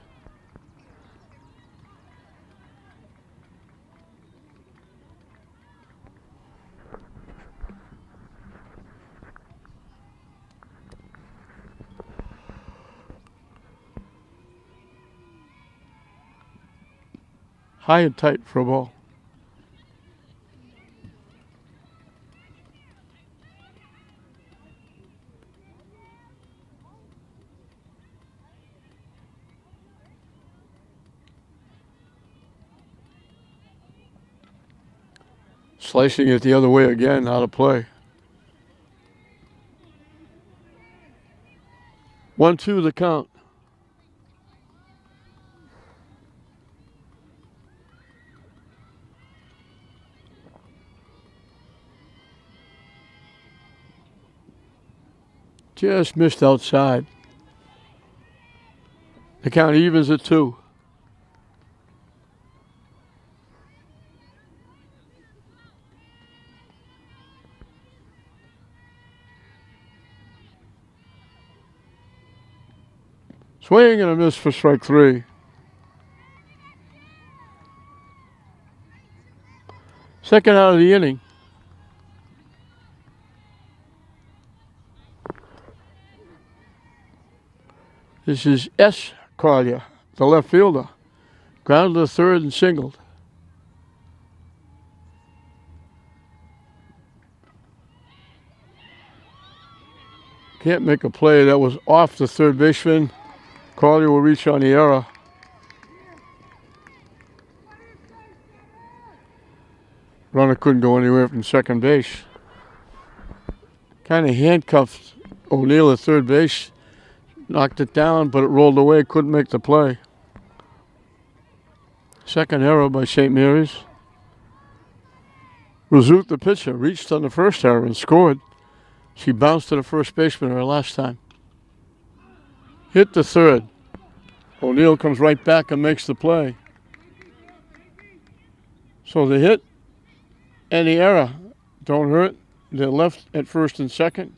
High and tight for a ball. Slicing it the other way again, out of play. 1-2 the count. Just missed outside. The count evens at 2. Swing and a miss for strike 3. Second out of the inning. This is S. Collier, the left fielder. Grounded to third and singled. Can't make a play. That was off the third baseman. Collier will reach on the error. Runner couldn't go anywhere from second base. Kind of handcuffed O'Neill at third base. Knocked it down, but it rolled away. Couldn't make the play. Second error by St. Mary's. Razut, the pitcher, reached on the first error and scored. She bounced to the first baseman her last time. Hit the third. O'Neill comes right back and makes the play. So the hit and the error don't hurt. They're left at first and second.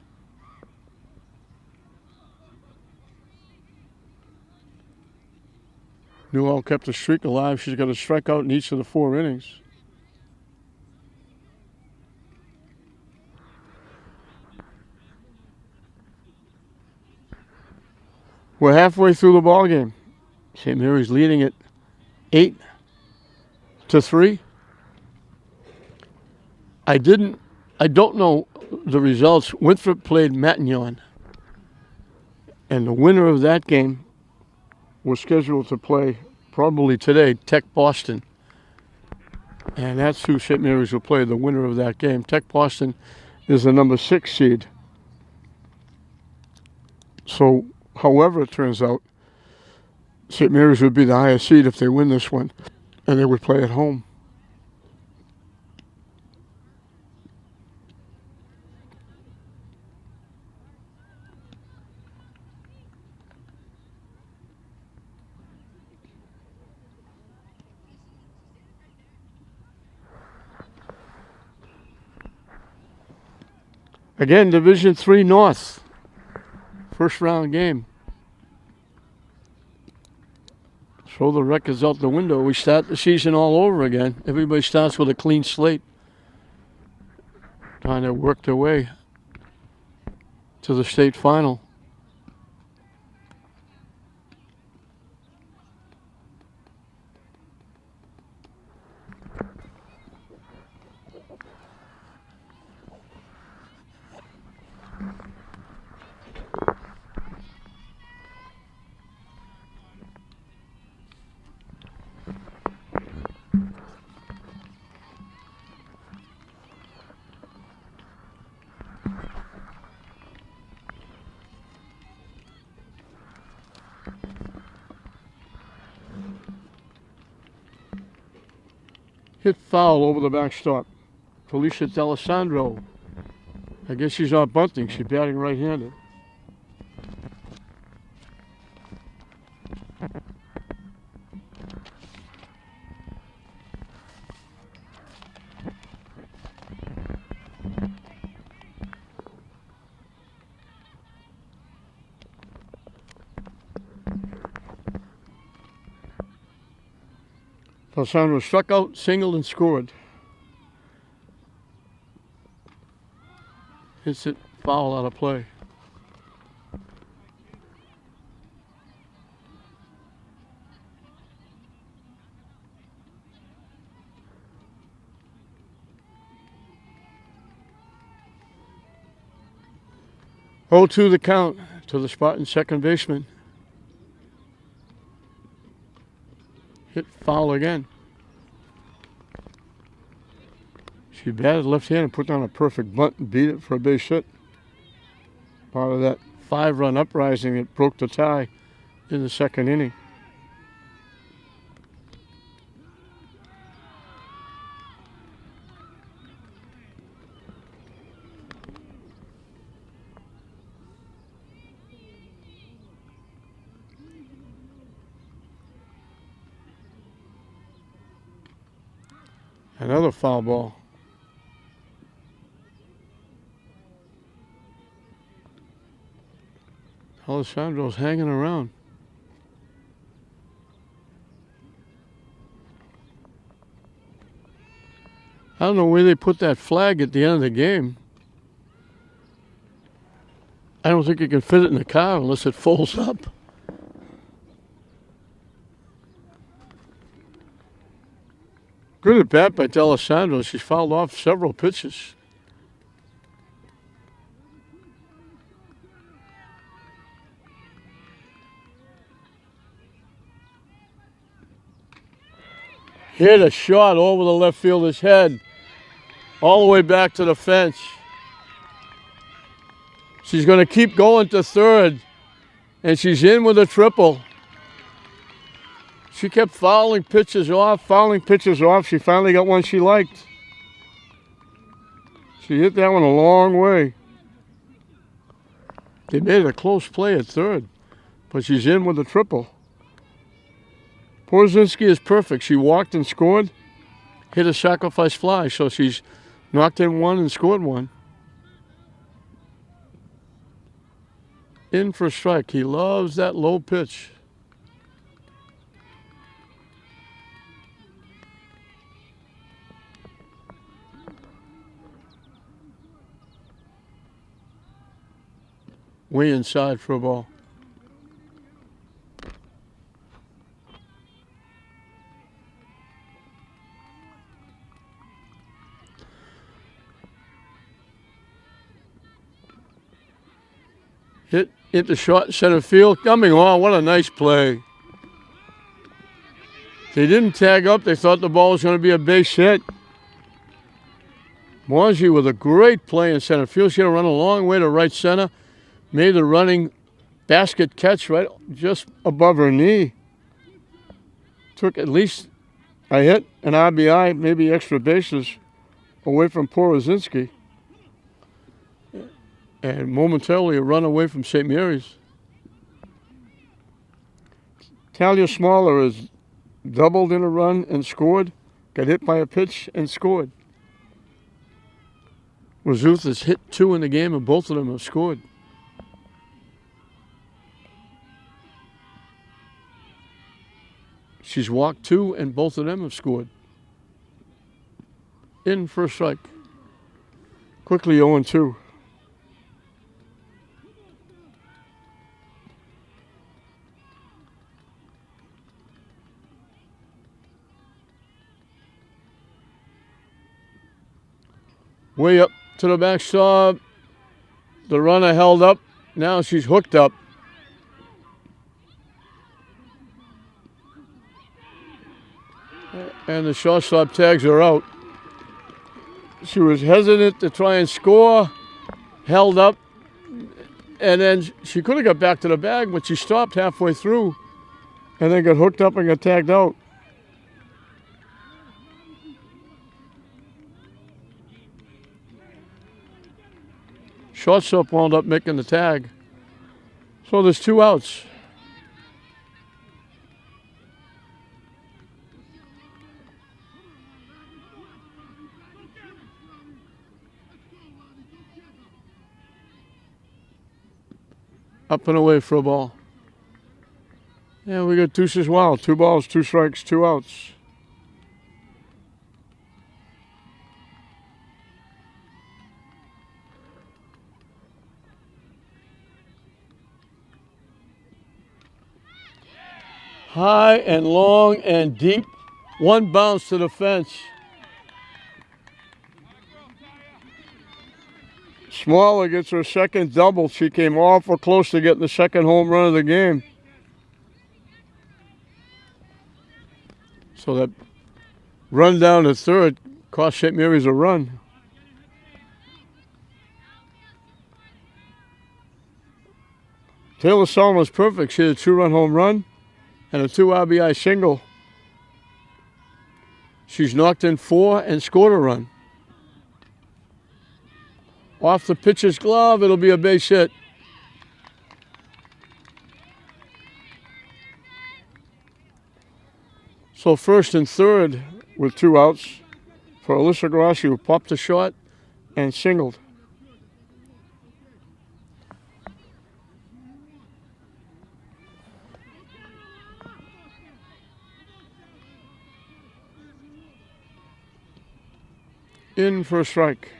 Newell kept the streak alive. She's got a strikeout in each of the 4 innings. We're halfway through the ball game. St. Mary's leading it 8-3. I don't know the results. Winthrop played Matignon. And the winner of that game was scheduled to play probably today, Tech Boston. And that's who St. Mary's will play, the winner of that game. Tech Boston is the number 6 seed. So, however it turns out, St. Mary's would be the highest seed if they win this one, and they would play at home. Again, Division III North. First round game. Throw the records out the window. We start the season all over again. Everybody starts with a clean slate. Trying to work their way to the state final. Hit foul over the backstop. Felicia D'Alessandro. I guess she's not bunting. She's batting right-handed. D'Alessandro struck out, singled, and scored. Hits it foul out of play. Oh, to the count to the Spartan second baseman. Hit foul again. She batted left-handed and put down a perfect bunt and beat it for a base hit. Part of that 5-run uprising that broke the tie in the second inning. Another foul ball. Alessandro's hanging around. I don't know where they put that flag at the end of the game. I don't think you can fit it in the car unless it folds up. Good at bat by D'Alessandro. She's fouled off several pitches. Hit a shot over the left fielder's head, all the way back to the fence. She's going to keep going to third, and she's in with a triple. She kept fouling pitches off. She finally got one she liked. She hit that one a long way. They made it a close play at third, but she's in with a triple. Porzinski is perfect. She walked and scored, hit a sacrifice fly, so she's knocked in one and scored one. In for a strike. He loves that low pitch. Way inside for a ball. Hit into short center field. Coming on. What a nice play. They didn't tag up. They thought the ball was going to be a base hit. Mwangi with a great play in center field. She had to run a long way to right center. Made the running basket catch right just above her knee. Took at least a hit, an RBI, maybe extra bases away from Porzinski. And momentarily a run away from St. Mary's. Talia Smaller has doubled in a run and scored. Got hit by a pitch and scored. Razuth has hit 2 in the game, and both of them have scored. She's walked 2, and both of them have scored. In for a strike. Quickly 0-2. Way up to the backstop. The runner held up. Now she's hooked up. And the shortstop tags her out. She was hesitant to try and score, held up, and then she could have got back to the bag, but she stopped halfway through and then got hooked up and got tagged out. Shortstop wound up making the tag. So there's 2 outs. Up and away for a ball. Yeah, we got deuces wild. 2 balls, 2 strikes, 2 outs. High and long and deep. 1 bounce to the fence. Smaller gets her second double. She came awful close to getting the second home run of the game. So that run down to third cost St. Mary's a run. Taylor Solomon was perfect. She had a 2-run home run and a 2 RBI single. She's knocked in 4 and scored a run. Off the pitcher's glove, it'll be a base hit. So first and third with 2 outs for Alyssa Grossi, who popped a shot and singled. In for a strike.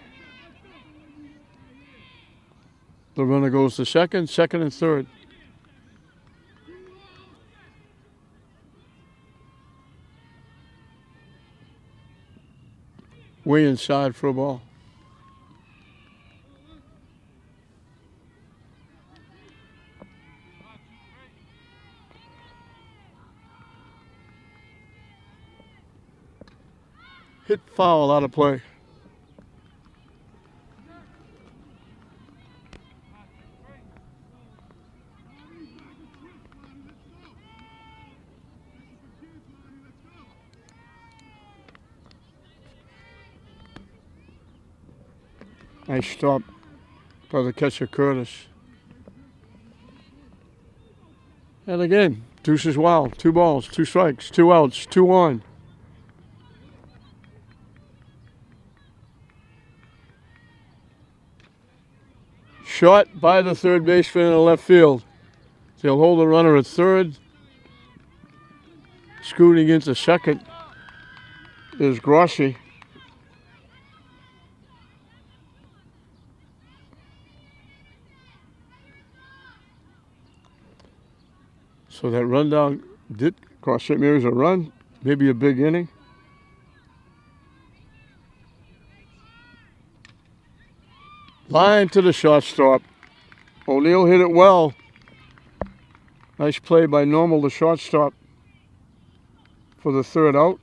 The runner goes to second and third. Way inside for a ball. Hit foul out of play. Nice stop by the catcher, Curtis. And again, deuces wild. 2 balls, 2 strikes, 2 outs, 2 on. Shot by the third baseman in the left field. They'll hold the runner at third. Scooting into second is Grossi. So that rundown did cost St. Mary's a run, maybe a big inning. Line to the shortstop. O'Neill hit it well. Nice play by Normal, the shortstop, for the 3rd out.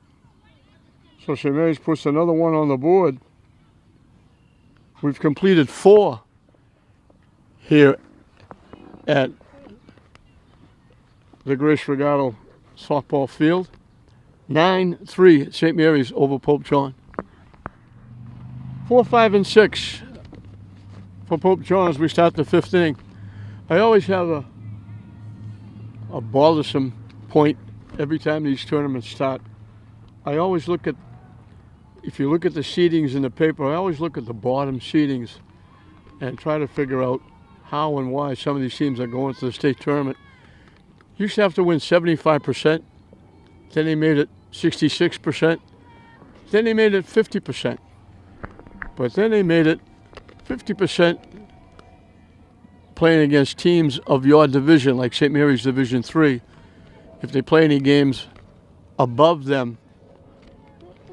So St. Mary's puts another one on the board. We've completed 4 here at the Grace Regato softball field. 9-3 St. Mary's over Pope John. 4, 5, and 6 for Pope John as we start the 5th inning. I always have a bothersome point every time these tournaments start. I always look at if you look at the seedings in the paper, I always look at the bottom seedings and try to figure out how and why some of these teams are going to the state tournament. Used to have to win 75%, then they made it 66%, then they made it 50%, but then they made it 50% playing against teams of your division, like St. Mary's Division 3. If they play any games above them,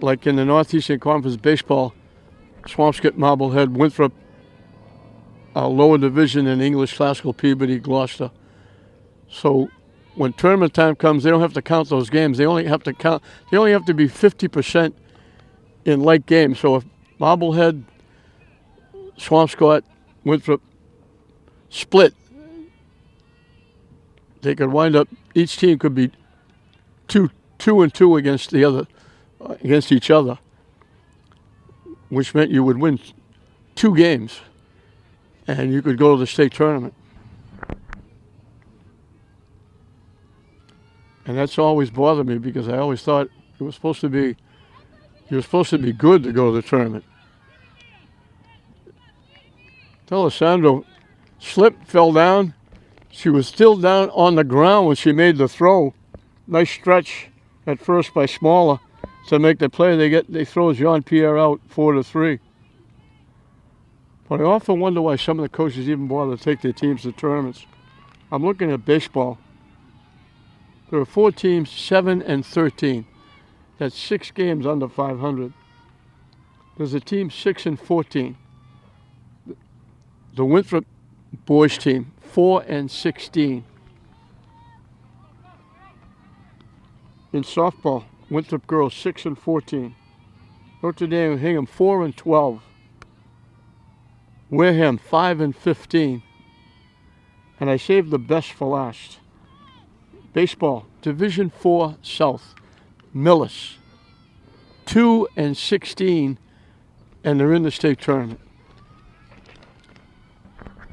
like in the Northeastern Conference baseball, Swampscott, Marblehead, Winthrop, lower division in English, Classical, Peabody, Gloucester. So when tournament time comes, they don't have to count those games. They only have to be 50% in like games. So if Marblehead, Swampscott, Winthrop split, they could wind up, each team could be 2-2 against the other, against each other, which meant you would win 2 games and you could go to the state tournament. And that's always bothered me because I always thought you were supposed to be good to go to the tournament. Alessandro slipped, fell down. She was still down on the ground when she made the throw. Nice stretch at first by Smaller to make the play. They throw Jean-Pierre out 4-3. But I often wonder why some of the coaches even bother to take their teams to tournaments. I'm looking at baseball. There are 4 teams, 7-13. That's 6 games under 500. There's a team 6-14. The Winthrop boys team, 4-16. In softball, Winthrop girls 6-14. Notre Dame and Hingham 4-12. Wareham 5-15. And I saved the best for last. Baseball, Division 4 South, Millis 2-16, and they're in the state tournament.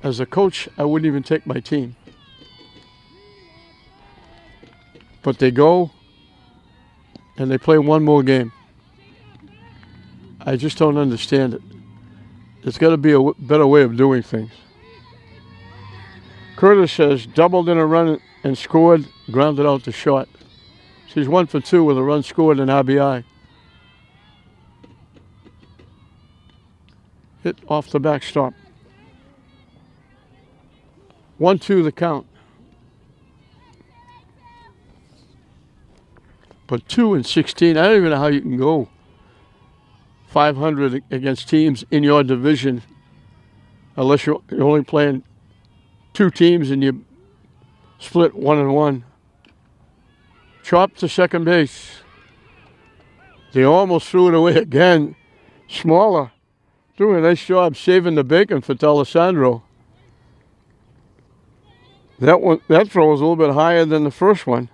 As a coach, I wouldn't even take my team. But they go and they play one more game. I just don't understand it. There's got to be a better way of doing things. Curtis has doubled in a run and scored, grounded out to short. She's 1 for 2 with a run scored and RBI. Hit off the backstop. 1-2 the count. But 2-16, I don't even know how you can go 500 against teams in your division unless you're only playing 2 teams and you split 1-1. Chop to second base. They almost threw it away again. Smaller doing a nice job saving the bacon for D'Alessandro. That throw was a little bit higher than the first one.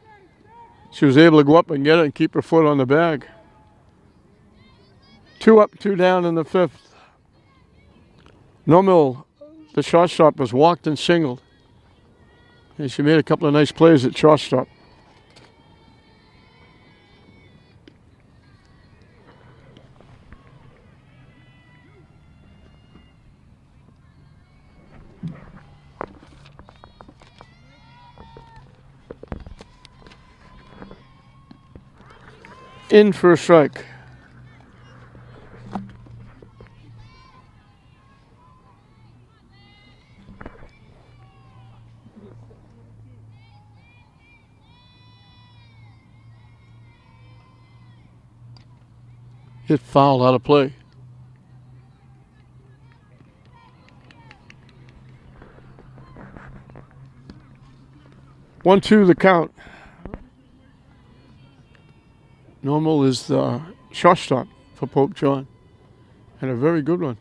She was able to go up and get it and keep her foot on the bag. 2 up, 2 down in the 5th. Nomil, the shortstop, was walked and singled. And she made a couple of nice plays at shortstop. In for a strike. Hit foul out of play. One, two, the count. Normal is the shortstop for Pope John, and a very good one.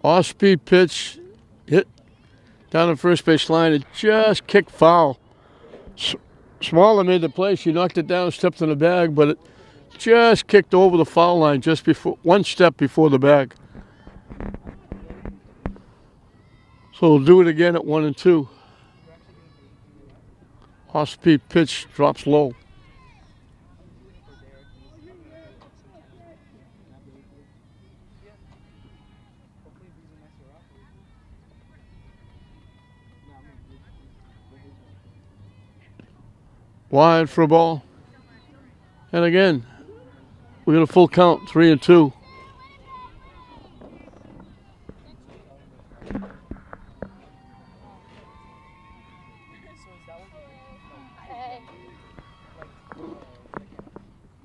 Off-speed pitch, hit down the first base line. It just kicked foul. Smaller made the play. She knocked it down, stepped in the bag, but it just kicked over the foul line just before, one step before the bag. So we'll do it again at 1 and 2. Off-speed pitch drops low. Wide for a ball. And again, we got a full count, 3-2.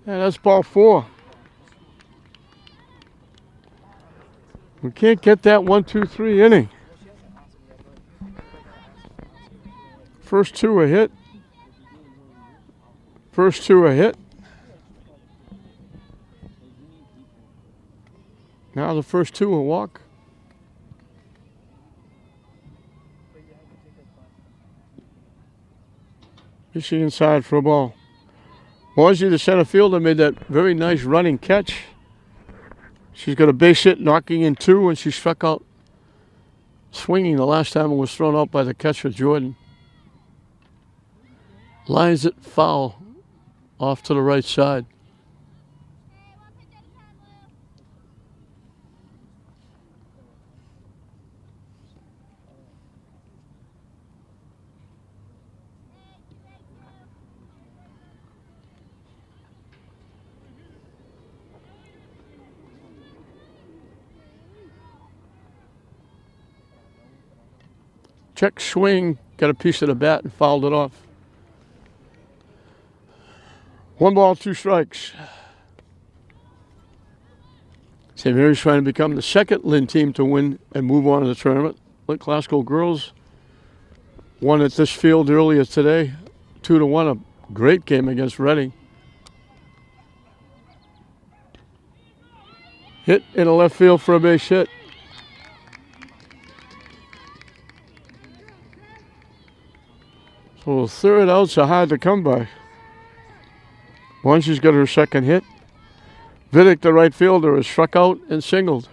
And that's ball 4. We can't get that 1-2-3 inning. First 2 a hit. First 2 a hit. Now the first 2 a walk. Fishing inside for a ball. Moisey, the center fielder, made that very nice running catch. She's got a base hit knocking in 2, and she struck out swinging the last time it was thrown out by the catcher, Jordan. Lines it foul off to the right side. Check swing, got a piece of the bat and fouled it off. 1 ball, 2 strikes. St. Mary's trying to become the second Lynn team to win and move on to the tournament. Lake Glasgow girls won at this field earlier today, 2-1, a great game against Reading. Hit in the left field for a base hit. So 3rd outs are hard to come by. Once she's got her second hit. Vidic, the right fielder, is struck out and singled.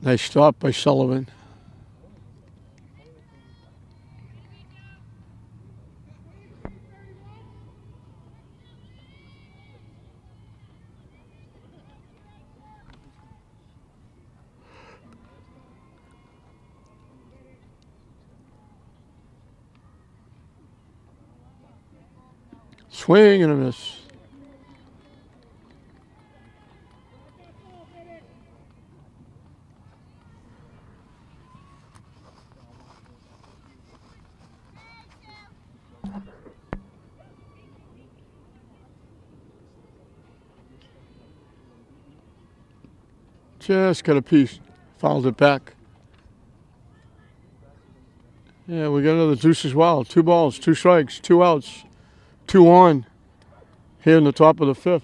Nice stop by Sullivan. Swing and a miss. Just got a piece. Fouled it back. Yeah, we got another deuce as well. 2 balls, 2 strikes, 2 outs, 2 on here in the top of the 5th.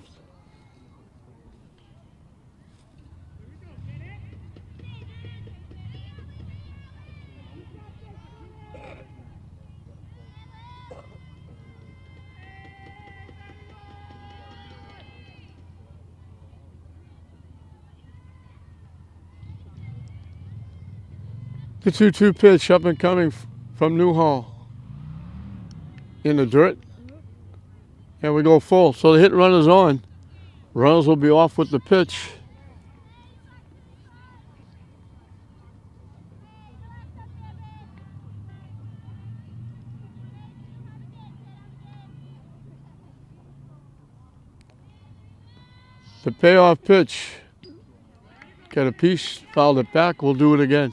The 2-2 pitch up and coming from Newhall. In the dirt. And we go full. So the hit runner's on. Runners will be off with the pitch. The payoff pitch. Got a piece, fouled it back. We'll do it again.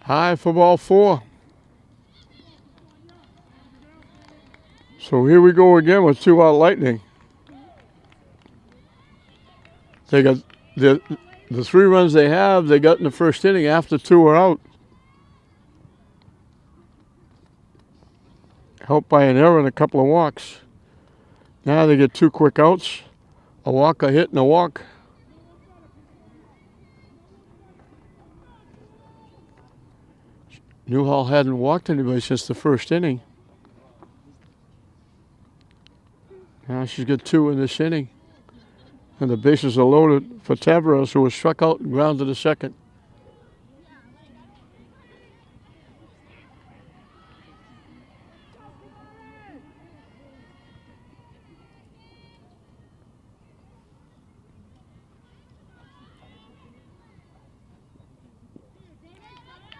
High for ball 4. So here we go again with 2-out Lightning. They got the 3 runs they got in the first inning after 2 are out. Helped by an error and a couple of walks. Now they get 2 quick outs. A walk, a hit, and a walk. Newhall hadn't walked anybody since the first inning. Now she's got 2 in this inning. And the bases are loaded for Tavares, who was struck out and grounded to second.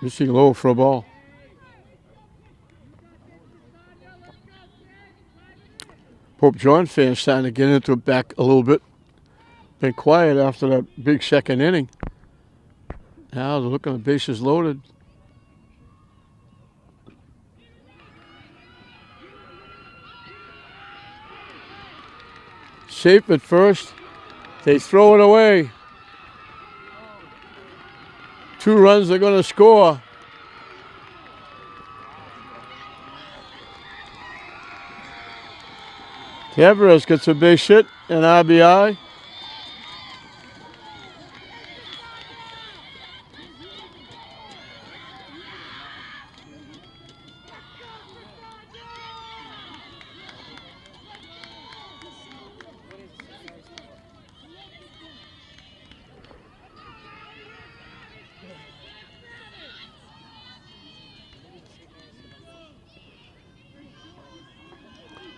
Missing low for a ball. Pope John fans starting to get into it back a little bit. Been quiet after that big second inning. Now they're looking at the bases loaded. Safe at first. They throw it away. 2 runs they're going to score. Tavares gets a base hit and RBI.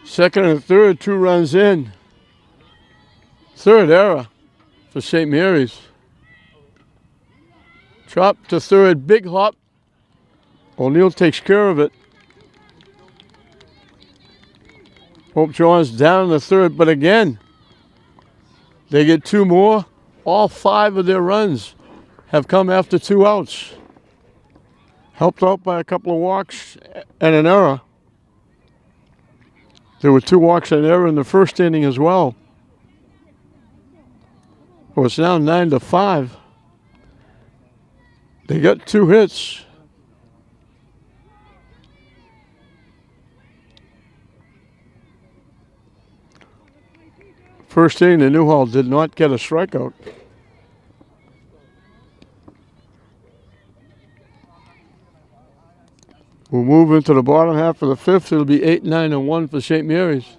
Second and third, 2 runs in. Third error for St. Mary's. Drop to third, big hop. O'Neill takes care of it. Pope John's down in the third, but again, they get 2 more. All 5 of their runs have come after 2 outs. Helped out by a couple of walks and an error. There were 2 walks and an error in the first inning as well. Well, it's now 9-5. They got 2 hits. First inning, the Newhall did not get a strikeout. We'll move into the bottom half of the 5th. It'll be 8-9-1 for St. Mary's.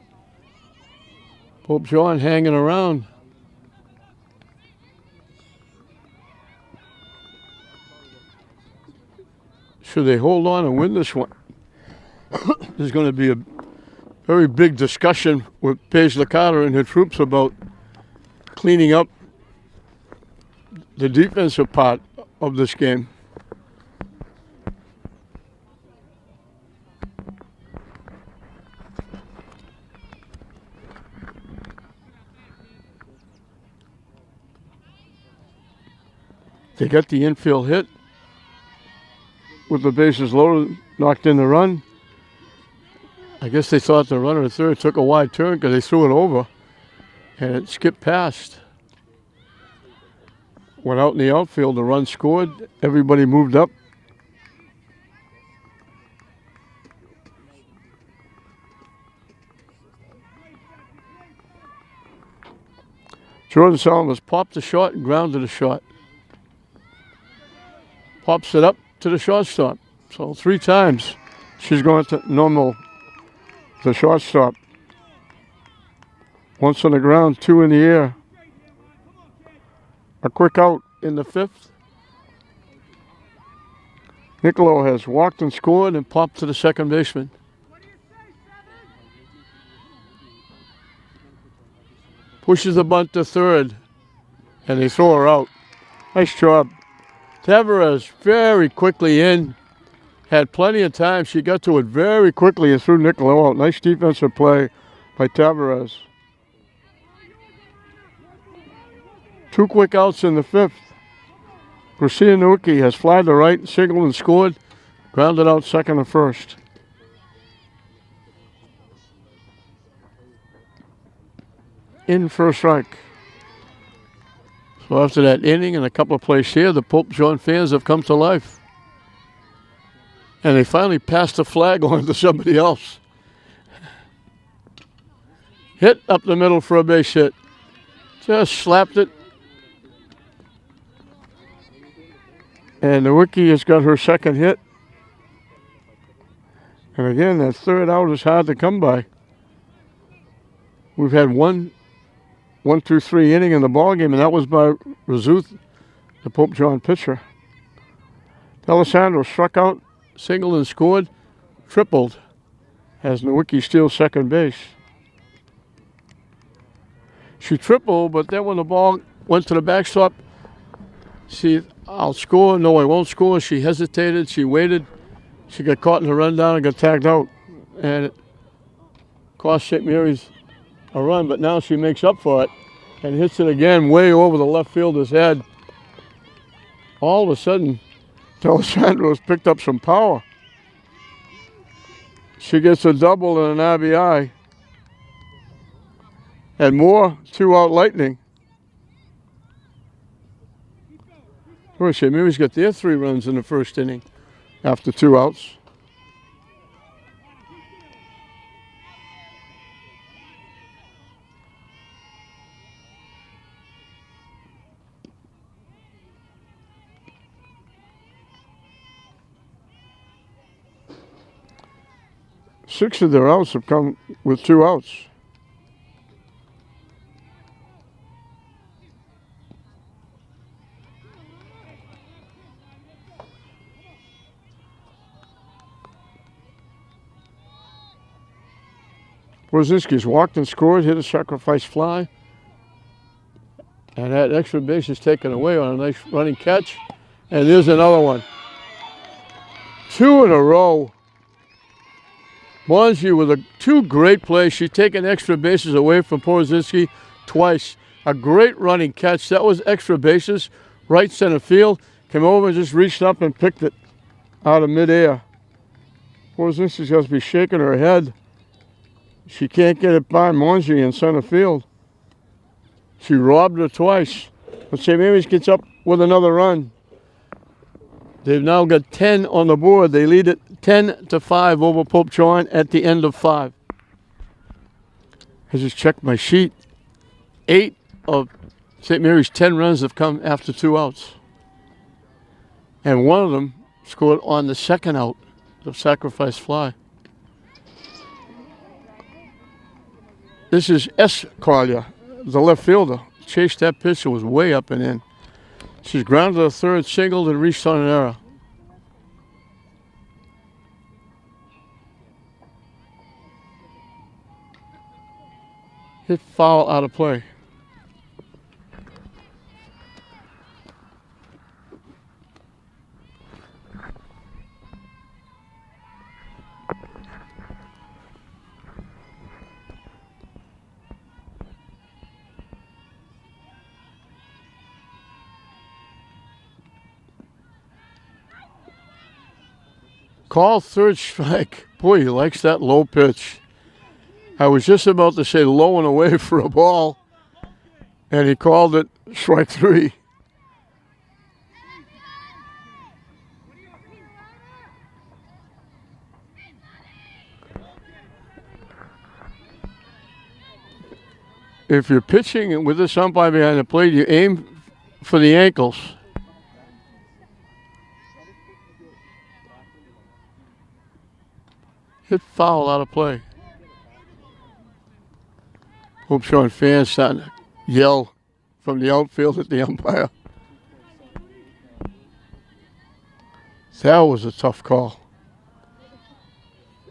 Pope John hanging around. Should they hold on and win this one? There's going to be a very big discussion with Paige Licata and her troops about cleaning up the defensive part of this game. They got the infield hit with the bases loaded, knocked in the run. I guess they thought the runner at third took a wide turn because they threw it over and it skipped past. Went out in the outfield, the run scored, everybody moved up. Jordan Solomons popped the shot and grounded a shot. Pops it up to the shortstop. So 3 times she's going to normal the shortstop. Once on the ground, 2 in the air. A quick out in the 5th. Niccolo has walked and scored and popped to the second baseman. Pushes the bunt to third, and they throw her out. Nice job. Tavares very quickly in. Had plenty of time. She got to it very quickly and threw Niccolo out. Nice defensive play by Tavares. 2 quick outs in the 5th. Christina Nowicki has fly to right, singled and scored, grounded out second and first. In first strike. So after that inning and a couple of plays here, the Pope John fans have come to life. And they finally passed the flag on to somebody else. Hit up the middle for a base hit. Just slapped it. And Nowicki has got her second hit. And again, that third out is hard to come by. We've had one through three inning in the ballgame, and that was by Razuth, the Pope John pitcher. D'Alessandro struck out, singled and scored, tripled as Nowicki steals second base. She tripled, but then when the ball went to the backstop, I'll score, no I won't score. She hesitated, she waited. She got caught in the rundown and got tagged out. And it cost St. Mary's a run, but now she makes up for it and hits it again way over the left fielder's head. All of a sudden, D'Alessandro's picked up some power. She gets a double and an RBI. And more two-out lightning. St. Mary's got their 3 runs in the first inning after 2 outs. Six of their outs have come with 2 outs. Brzezinski's walked and scored, hit a sacrifice fly. And that extra base is taken away on a nice running catch. And there's another one. 2 in a row. Monji with 2 great plays. She's taken extra bases away from Brzezinski twice. A great running catch. That was extra bases, right center field. Came over and just reached up and picked it out of midair. Brzezinski's got to be shaking her head. She can't get it by Monji in center field. She robbed her twice. But St. Mary's gets up with another run. They've now got 10 on the board. They lead it 10-5 over Pope John at the end of 5. I just checked my sheet. 8 of St. Mary's 10 runs have come after 2 outs. And one of them scored on the second out, the sacrifice fly. This is S. Collier, the left fielder. Chased that pitch, it was way up and in. She's grounded a third, singled, and reached on an error. Hit foul out of play. Call third strike. Boy, he likes that low pitch. I was just about to say low and away for a ball, and he called it strike 3. If you're pitching with this umpire behind the plate, you aim for the ankles. Hit foul out of play. Pope John fans starting to yell from the outfield at the umpire. That was a tough call.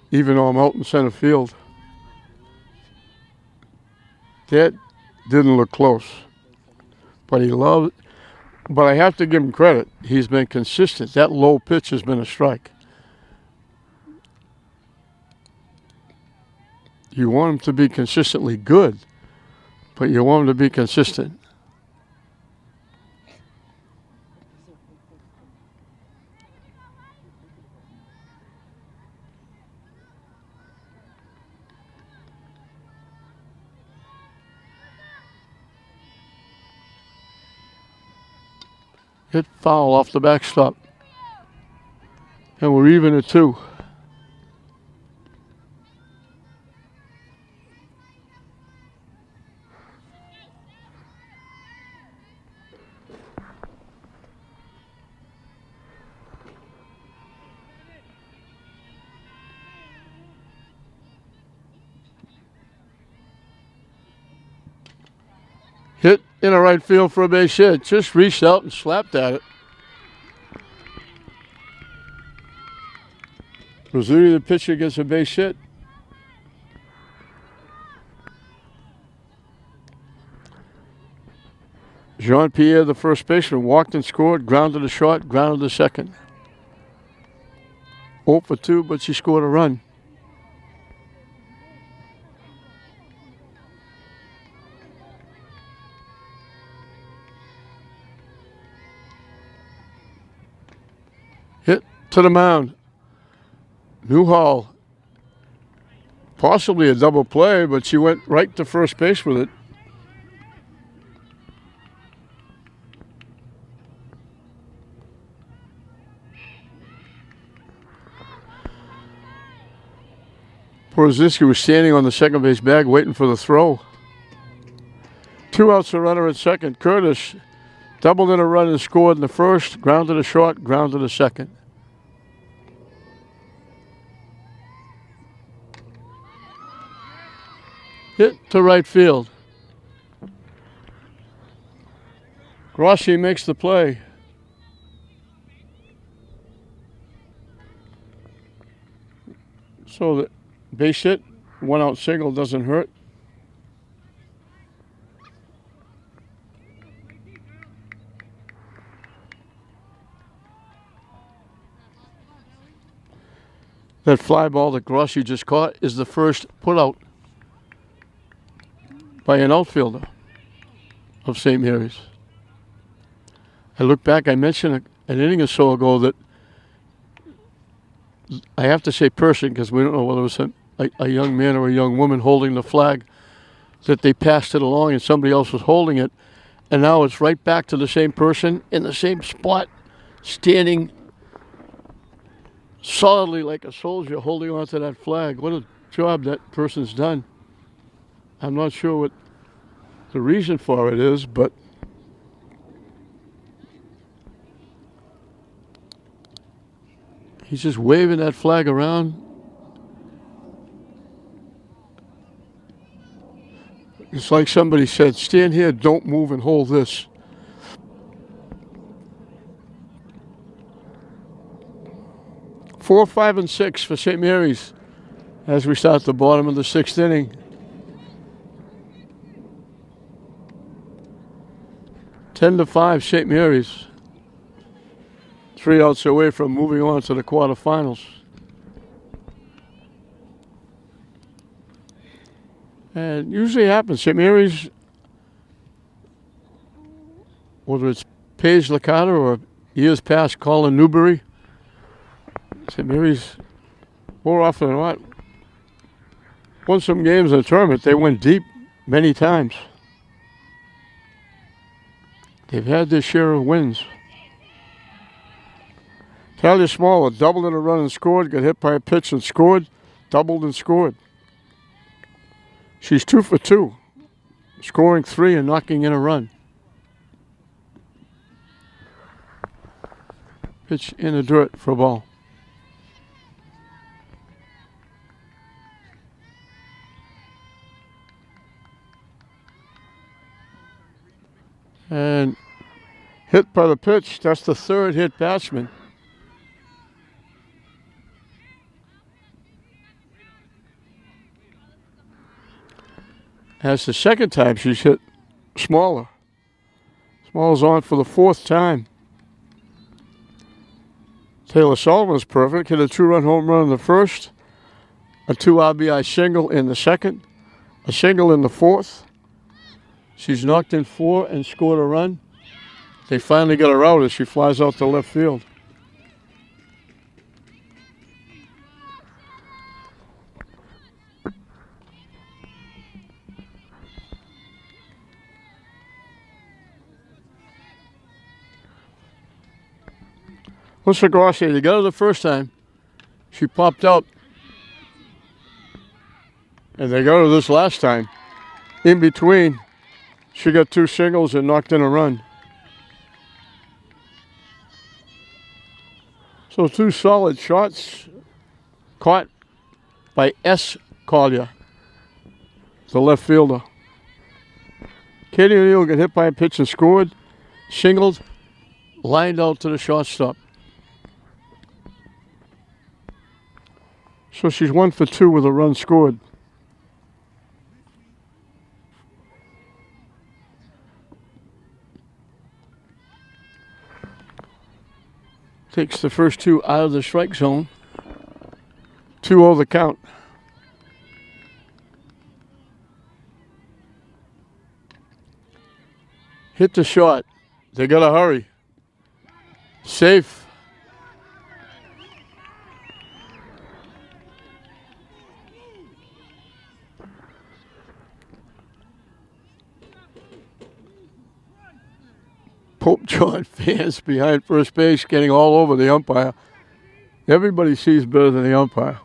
Even though I'm out in center field. That didn't look close. But but I have to give him credit. He's been consistent. That low pitch has been a strike. You want him to be consistently good, but you want him to be consistent. Hit foul off the backstop. And we're even at 2. Hit in a right field for a base hit. Just reached out and slapped at it. Rizzuti, the pitcher, gets a base hit. Jean-Pierre, the first baseman, walked and scored, grounded to short, grounded to second. 0 for 2, but she scored a run. Hit to the mound. Newhall, possibly a double play, but she went right to first base with it. Porzinski was standing on the second base bag waiting for the throw. 2 outs, a runner at second. Curtis doubled in a run and scored in the first, grounded to short, grounded to second. Hit to right field. Grossi makes the play. So the base hit, 1 out single doesn't hurt. That fly ball that Grossi just caught is the first putout by an outfielder of St. Mary's. I look back, I mentioned an inning or so ago that I have to say person because we don't know whether it was a young man or a young woman holding the flag, that they passed it along and somebody else was holding it. And now it's right back to the same person in the same spot, standing solidly like a soldier holding onto that flag. What a job that person's done. I'm not sure what the reason for it is, but he's just waving that flag around. It's like somebody said, stand here, don't move, and hold this. Four, 5, and 6 for St. Mary's as we start the bottom of the 6th inning. 10-5 St. Mary's. 3 outs away from moving on to the quarterfinals. And usually happens. St. Mary's, whether it's Paige Licata or years past Colin Newberry, St. Mary's, more often than not, won some games in the tournament. They went deep many times. They've had their share of wins. Talia Smaller doubled in a run and scored, got hit by a pitch and scored, doubled and scored. She's 2 for 2, scoring 3 and knocking in a run. Pitch in the dirt for a ball. And hit by the pitch, that's the 3rd hit batsman. That's the 2nd time she's hit Smaller. Smaller's on for the 4th time. Taylor Sullivan's perfect. Hit a 2-run home run in the first, a 2 RBI single in the second, a single in the 4th. She's knocked in 4 and scored a run. They finally got her out as she flies out to left field. Melissa Grossi, they got her the first time. She popped out. And they got her this last time. In between, she got 2 singles and knocked in a run. So 2 solid shots caught by S. Collier, the left fielder. Katie O'Neill got hit by a pitch and scored, singled, lined out to the shortstop. So she's 1 for 2 with a run scored. Takes the first 2 out of the strike zone. 2-0 the count. Hit the shot. They got to hurry. Safe. Pope John fans behind first base getting all over the umpire. Everybody sees better than the umpire.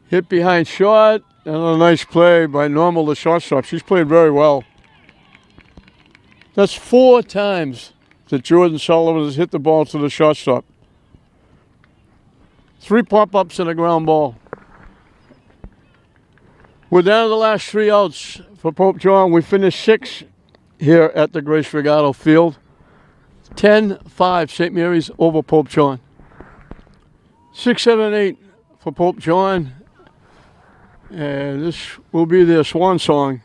Hit behind short, and a nice play by Normal, the shortstop. She's played very well. That's 4 times that Jordan Sullivan has hit the ball to the shortstop. 3 pop-ups and a ground ball. We're down to the last 3 outs for Pope John. We finished 6 here at the Grace Regato Field. 10-5 St. Mary's over Pope John. 6, 7, 8 for Pope John. And this will be their swan song.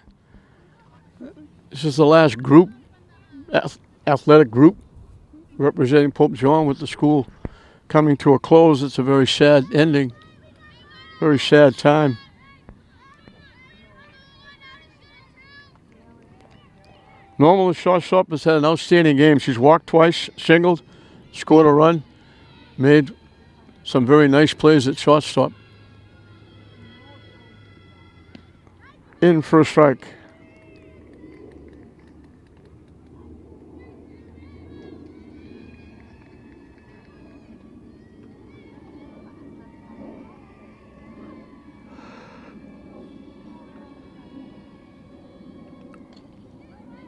This is the last group, athletic group, representing Pope John with the school coming to a close. It's a very sad ending, very sad time. Normal, the shortstop, has had an outstanding game. She's walked twice, singled, scored a run, made some very nice plays at shortstop. In for a strike.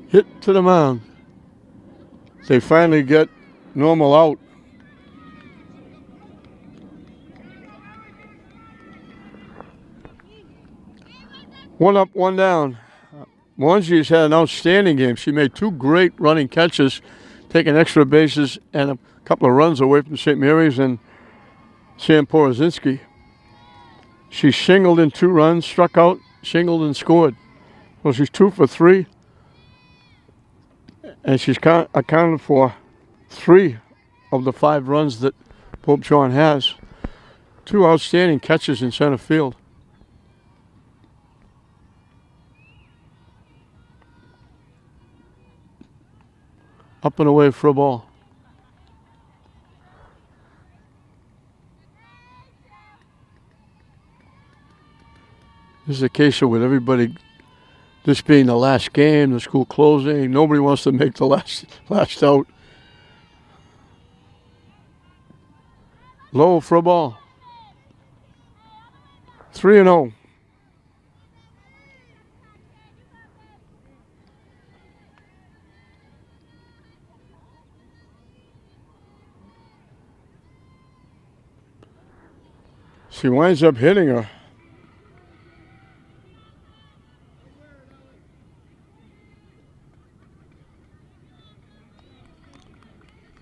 Hit to the mound. They finally get Normal out. One up, one down. Monzi's had an outstanding game. She made 2 great running catches, taking extra bases and a couple of runs away from St. Mary's and Sam Porozinski. She singled in 2 runs, struck out, singled and scored. Well, she's 2 for 3. And she's accounted for 3 of the 5 runs that Pope John has. 2 outstanding catches in center field. Up and away for a ball. This is a case of with everybody, this being the last game, the school closing, nobody wants to make the last out. Low for a ball. 3-0. She winds up hitting her.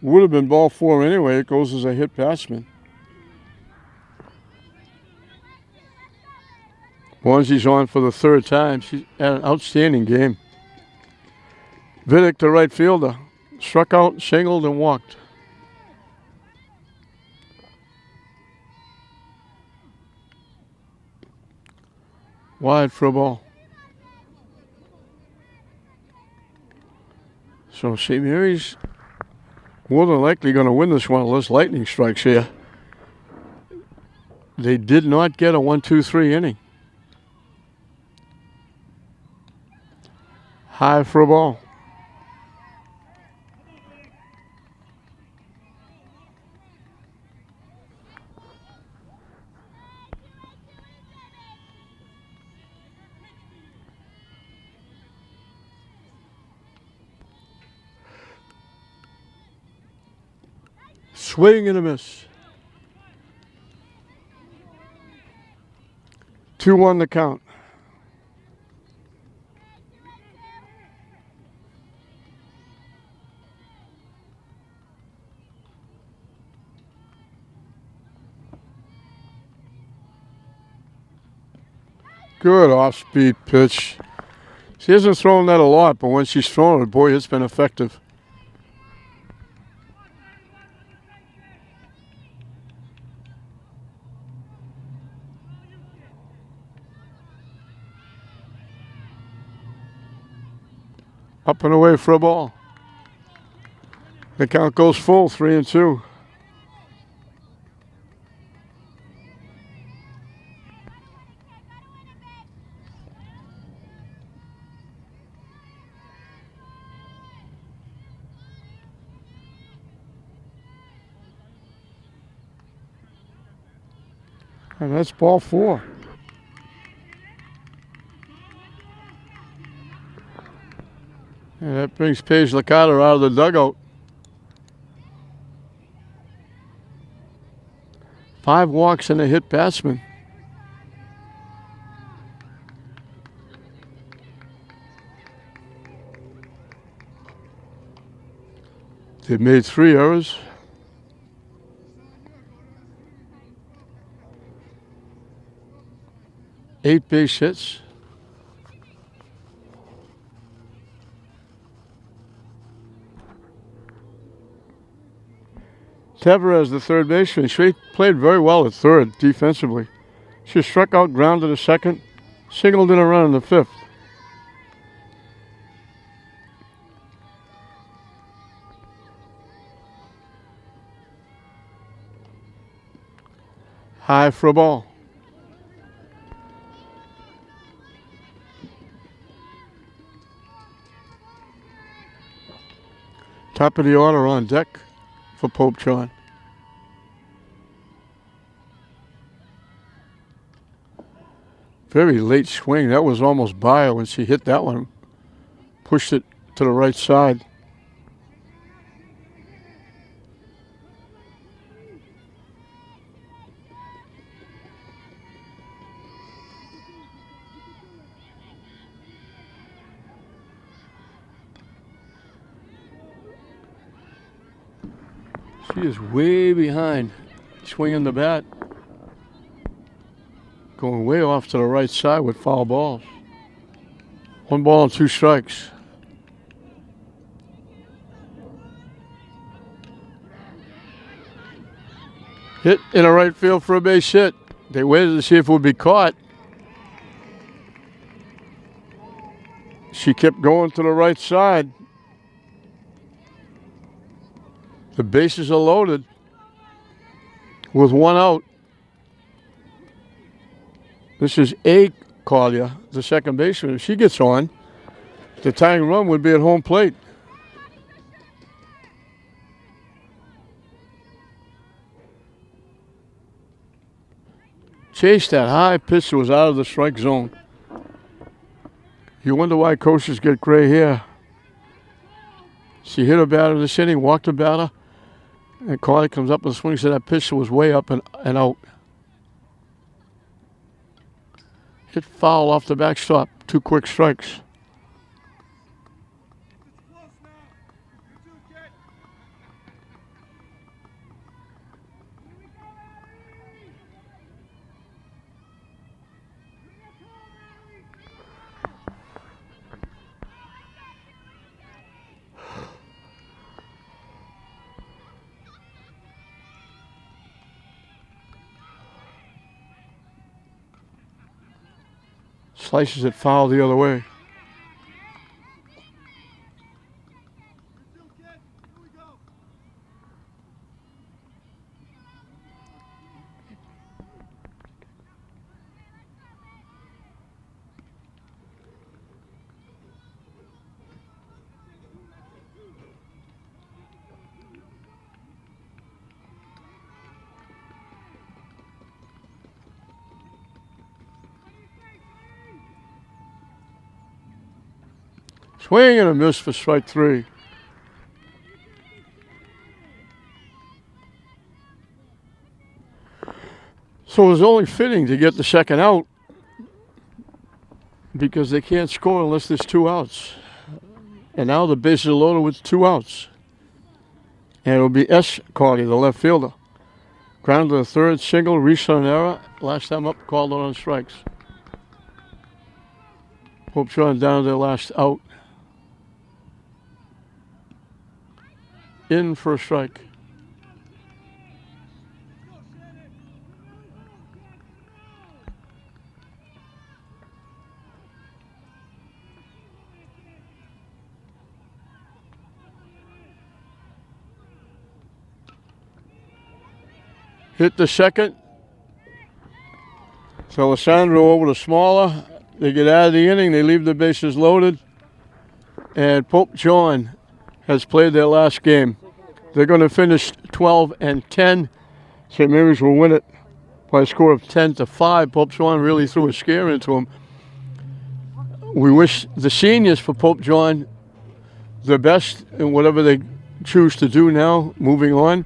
Would have been ball 4 anyway. It goes as a hit batsman. Bonzi's on for the 3rd time. She's had an outstanding game. Vidic, the right fielder, struck out, singled, and walked. Wide for a ball. So St. Mary's more than likely going to win this one unless lightning strikes here. They did not get a 1-2-3 inning. High for a ball. Swing and a miss. 2-1 the count. Good off-speed pitch. She hasn't thrown that a lot, but when she's thrown it, boy, it's been effective. Up and away for a ball. The count goes full, 3-2. And that's ball 4. And that brings Paige Licata out of the dugout. 5 walks and a hit batsman. They've made 3 errors. Eight base hits. Tavares, the third baseman, she played very well at third defensively. She struck out, grounded a second, singled in a run in the 5th. High for a ball. Top of the order on deck for Pope John. Very late swing. That was almost by her when she hit that one. Pushed it to the right side. She is way behind, swinging the bat. Going way off to the right side with foul balls. 1 ball and 2 strikes. Hit in the right field for a base hit. They waited to see if it would be caught. She kept going to the right side. The bases are loaded with 1 out. This is A. Collier, the second baseman. If she gets on, the tying run would be at home plate. Chased that high pitch that was out of the strike zone. You wonder why coaches get gray hair. She hit a batter this inning, walked a batter, and Collier comes up and swings at that pitch that was way up and out. Hit foul off the backstop. 2 quick strikes. Slices it foul the other way. Swing and a miss for strike 3. So it was only fitting to get the second out because they can't score unless there's 2 outs. And now the bases are loaded with 2 outs. And it'll be S. Carty, the left fielder. Ground to the third, single, reached on error. Last time up, called out on strikes. Pope John down to their last out. In for a strike. Hit the second. So Alessandro over to Smaller. They get out of the inning. They leave the bases loaded. And Pope John has played their last game. They're going to finish 12-10. St. Mary's will win it by a score of 10-5. Pope John really threw a scare into them. We wish the seniors for Pope John the best in whatever they choose to do now, moving on.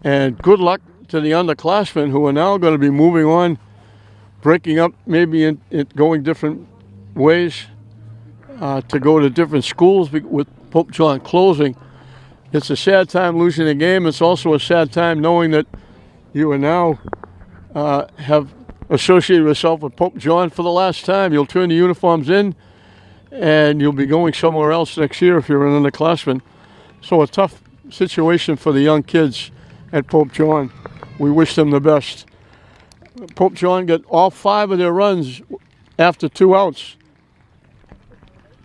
And good luck to the underclassmen who are now going to be moving on, breaking up maybe in going different ways to go to different schools with Pope John closing. It's a sad time losing the game. It's also a sad time knowing that you are now have associated yourself with Pope John for the last time. You'll turn the uniforms in and you'll be going somewhere else next year if you're an underclassman. So a tough situation for the young kids at Pope John. We wish them the best. Pope John got all 5 of their runs after 2 outs.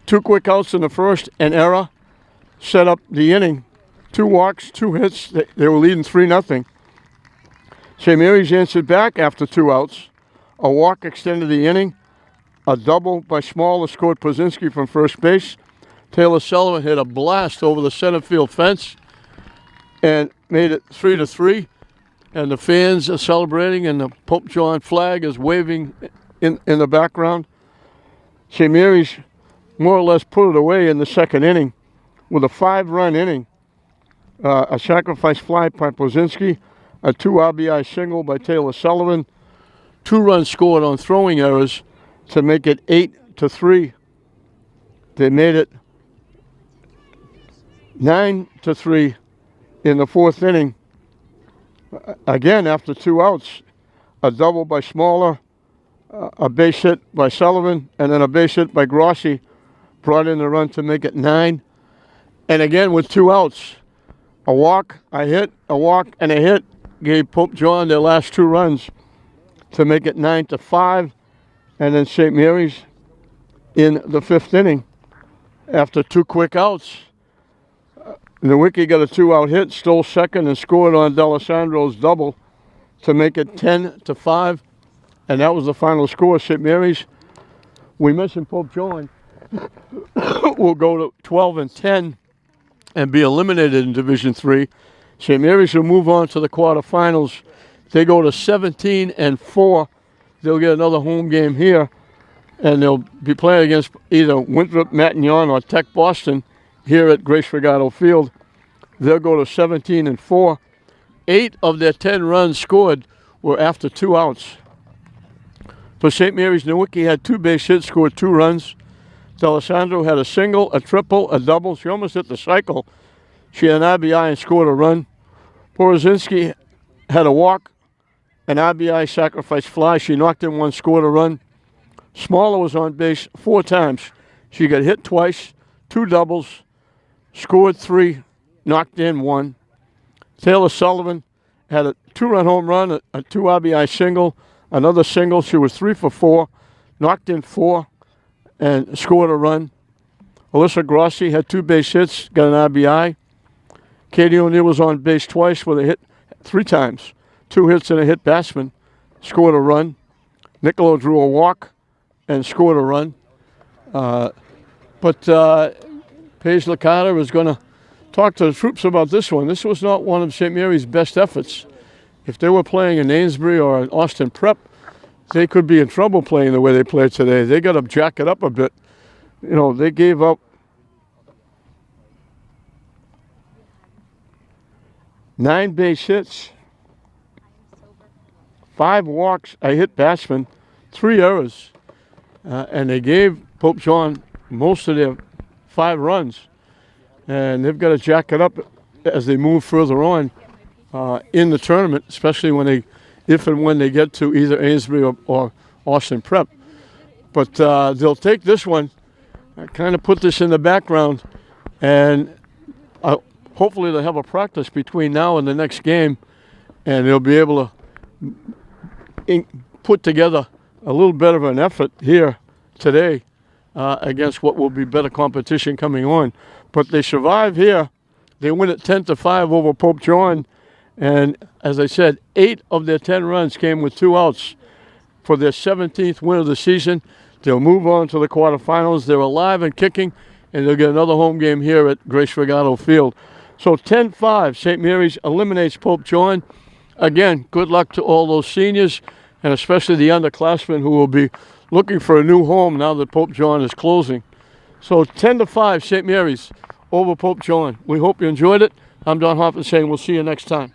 2 quick outs in the first, an error, set up the inning. 2 walks, 2 hits. They were leading 3-0. St. Mary's answered back after 2 outs. A walk extended the inning. A double by Smaller scored Pozinski from first base. Taylor Sullivan hit a blast over the center field fence and made it 3-3. And the fans are celebrating, and the Pope John flag is waving in the background. St. Mary's more or less put it away in the second inning with a 5-run inning. A sacrifice fly by Pozinski, a 2 RBI single by Taylor Sullivan, 2 runs scored on throwing errors to make it 8-3. They made it 9-3 in the 4th inning. Again, after 2 outs, a double by Smaller, a base hit by Sullivan, and then a base hit by Grossi brought in the run to make it 9. And again, with 2 outs, a walk, a hit, a walk, and a hit gave Pope John their last 2 runs to make it 9-5. And then St. Mary's in the 5th inning, after 2 quick outs, Nowicki got a 2-out hit, stole second, and scored on D'Alessandro's double to make it 10-5. And that was the final score. St. Mary's, we mentioned Pope John, will go to 12-10 and be eliminated in Division III. St. Mary's will move on to the quarterfinals. They go to 17-4. They'll get another home game here, and they'll be playing against either Winthrop, Matignon, or Tech Boston here at Grace Regato Field. They'll go to 17-4. 8 of their 10 runs scored were after 2 outs. For St. Mary's, Nowicki had 2 base hits, scored 2 runs. D'Alessandro had a single, a triple, a double. She almost hit the cycle. She had an RBI and scored a run. Porozinski had a walk, an RBI sacrifice fly. She knocked in 1, scored a run. Smaller was on base 4 times. She got hit twice, 2 doubles, scored 3, knocked in 1. Taylor Sullivan had a 2-run home run, a 2 RBI single, another single. She was 3 for 4, knocked in 4, and scored a run. Alyssa Grossi had 2 base hits, got an RBI. Katie O'Neill was on base twice with a hit 3 times. 2 hits and a hit batsman, scored a run. Niccolo drew a walk and scored a run. But Paige Licata is going to talk to the troops about this one. This was not one of St. Mary's best efforts. If they were playing in Amesbury or in Austin Prep, they could be in trouble playing the way they played today. They got to jack it up a bit. You know, they gave up 9 base hits, 5 walks, a hit batsman, 3 errors. And they gave Pope John most of their 5 runs. And they've got to jack it up as they move further on in the tournament, especially if and when they get to either Amesbury or Austin Prep. But they'll take this one, kind of put this in the background, and hopefully they'll have a practice between now and the next game, and they'll be able to put together a little bit of an effort here today against what will be better competition coming on. But they survive here. They win at 10-5 over Pope John. And as I said, 8 of their 10 runs came with 2 outs for their 17th win of the season. They'll move on to the quarterfinals. They're alive and kicking, and they'll get another home game here at Grace Regato Field. So 10-5, St. Mary's eliminates Pope John. Again, good luck to all those seniors, and especially the underclassmen who will be looking for a new home now that Pope John is closing. So 10-5, St. Mary's over Pope John. We hope you enjoyed it. I'm Don Hoffman saying we'll see you next time.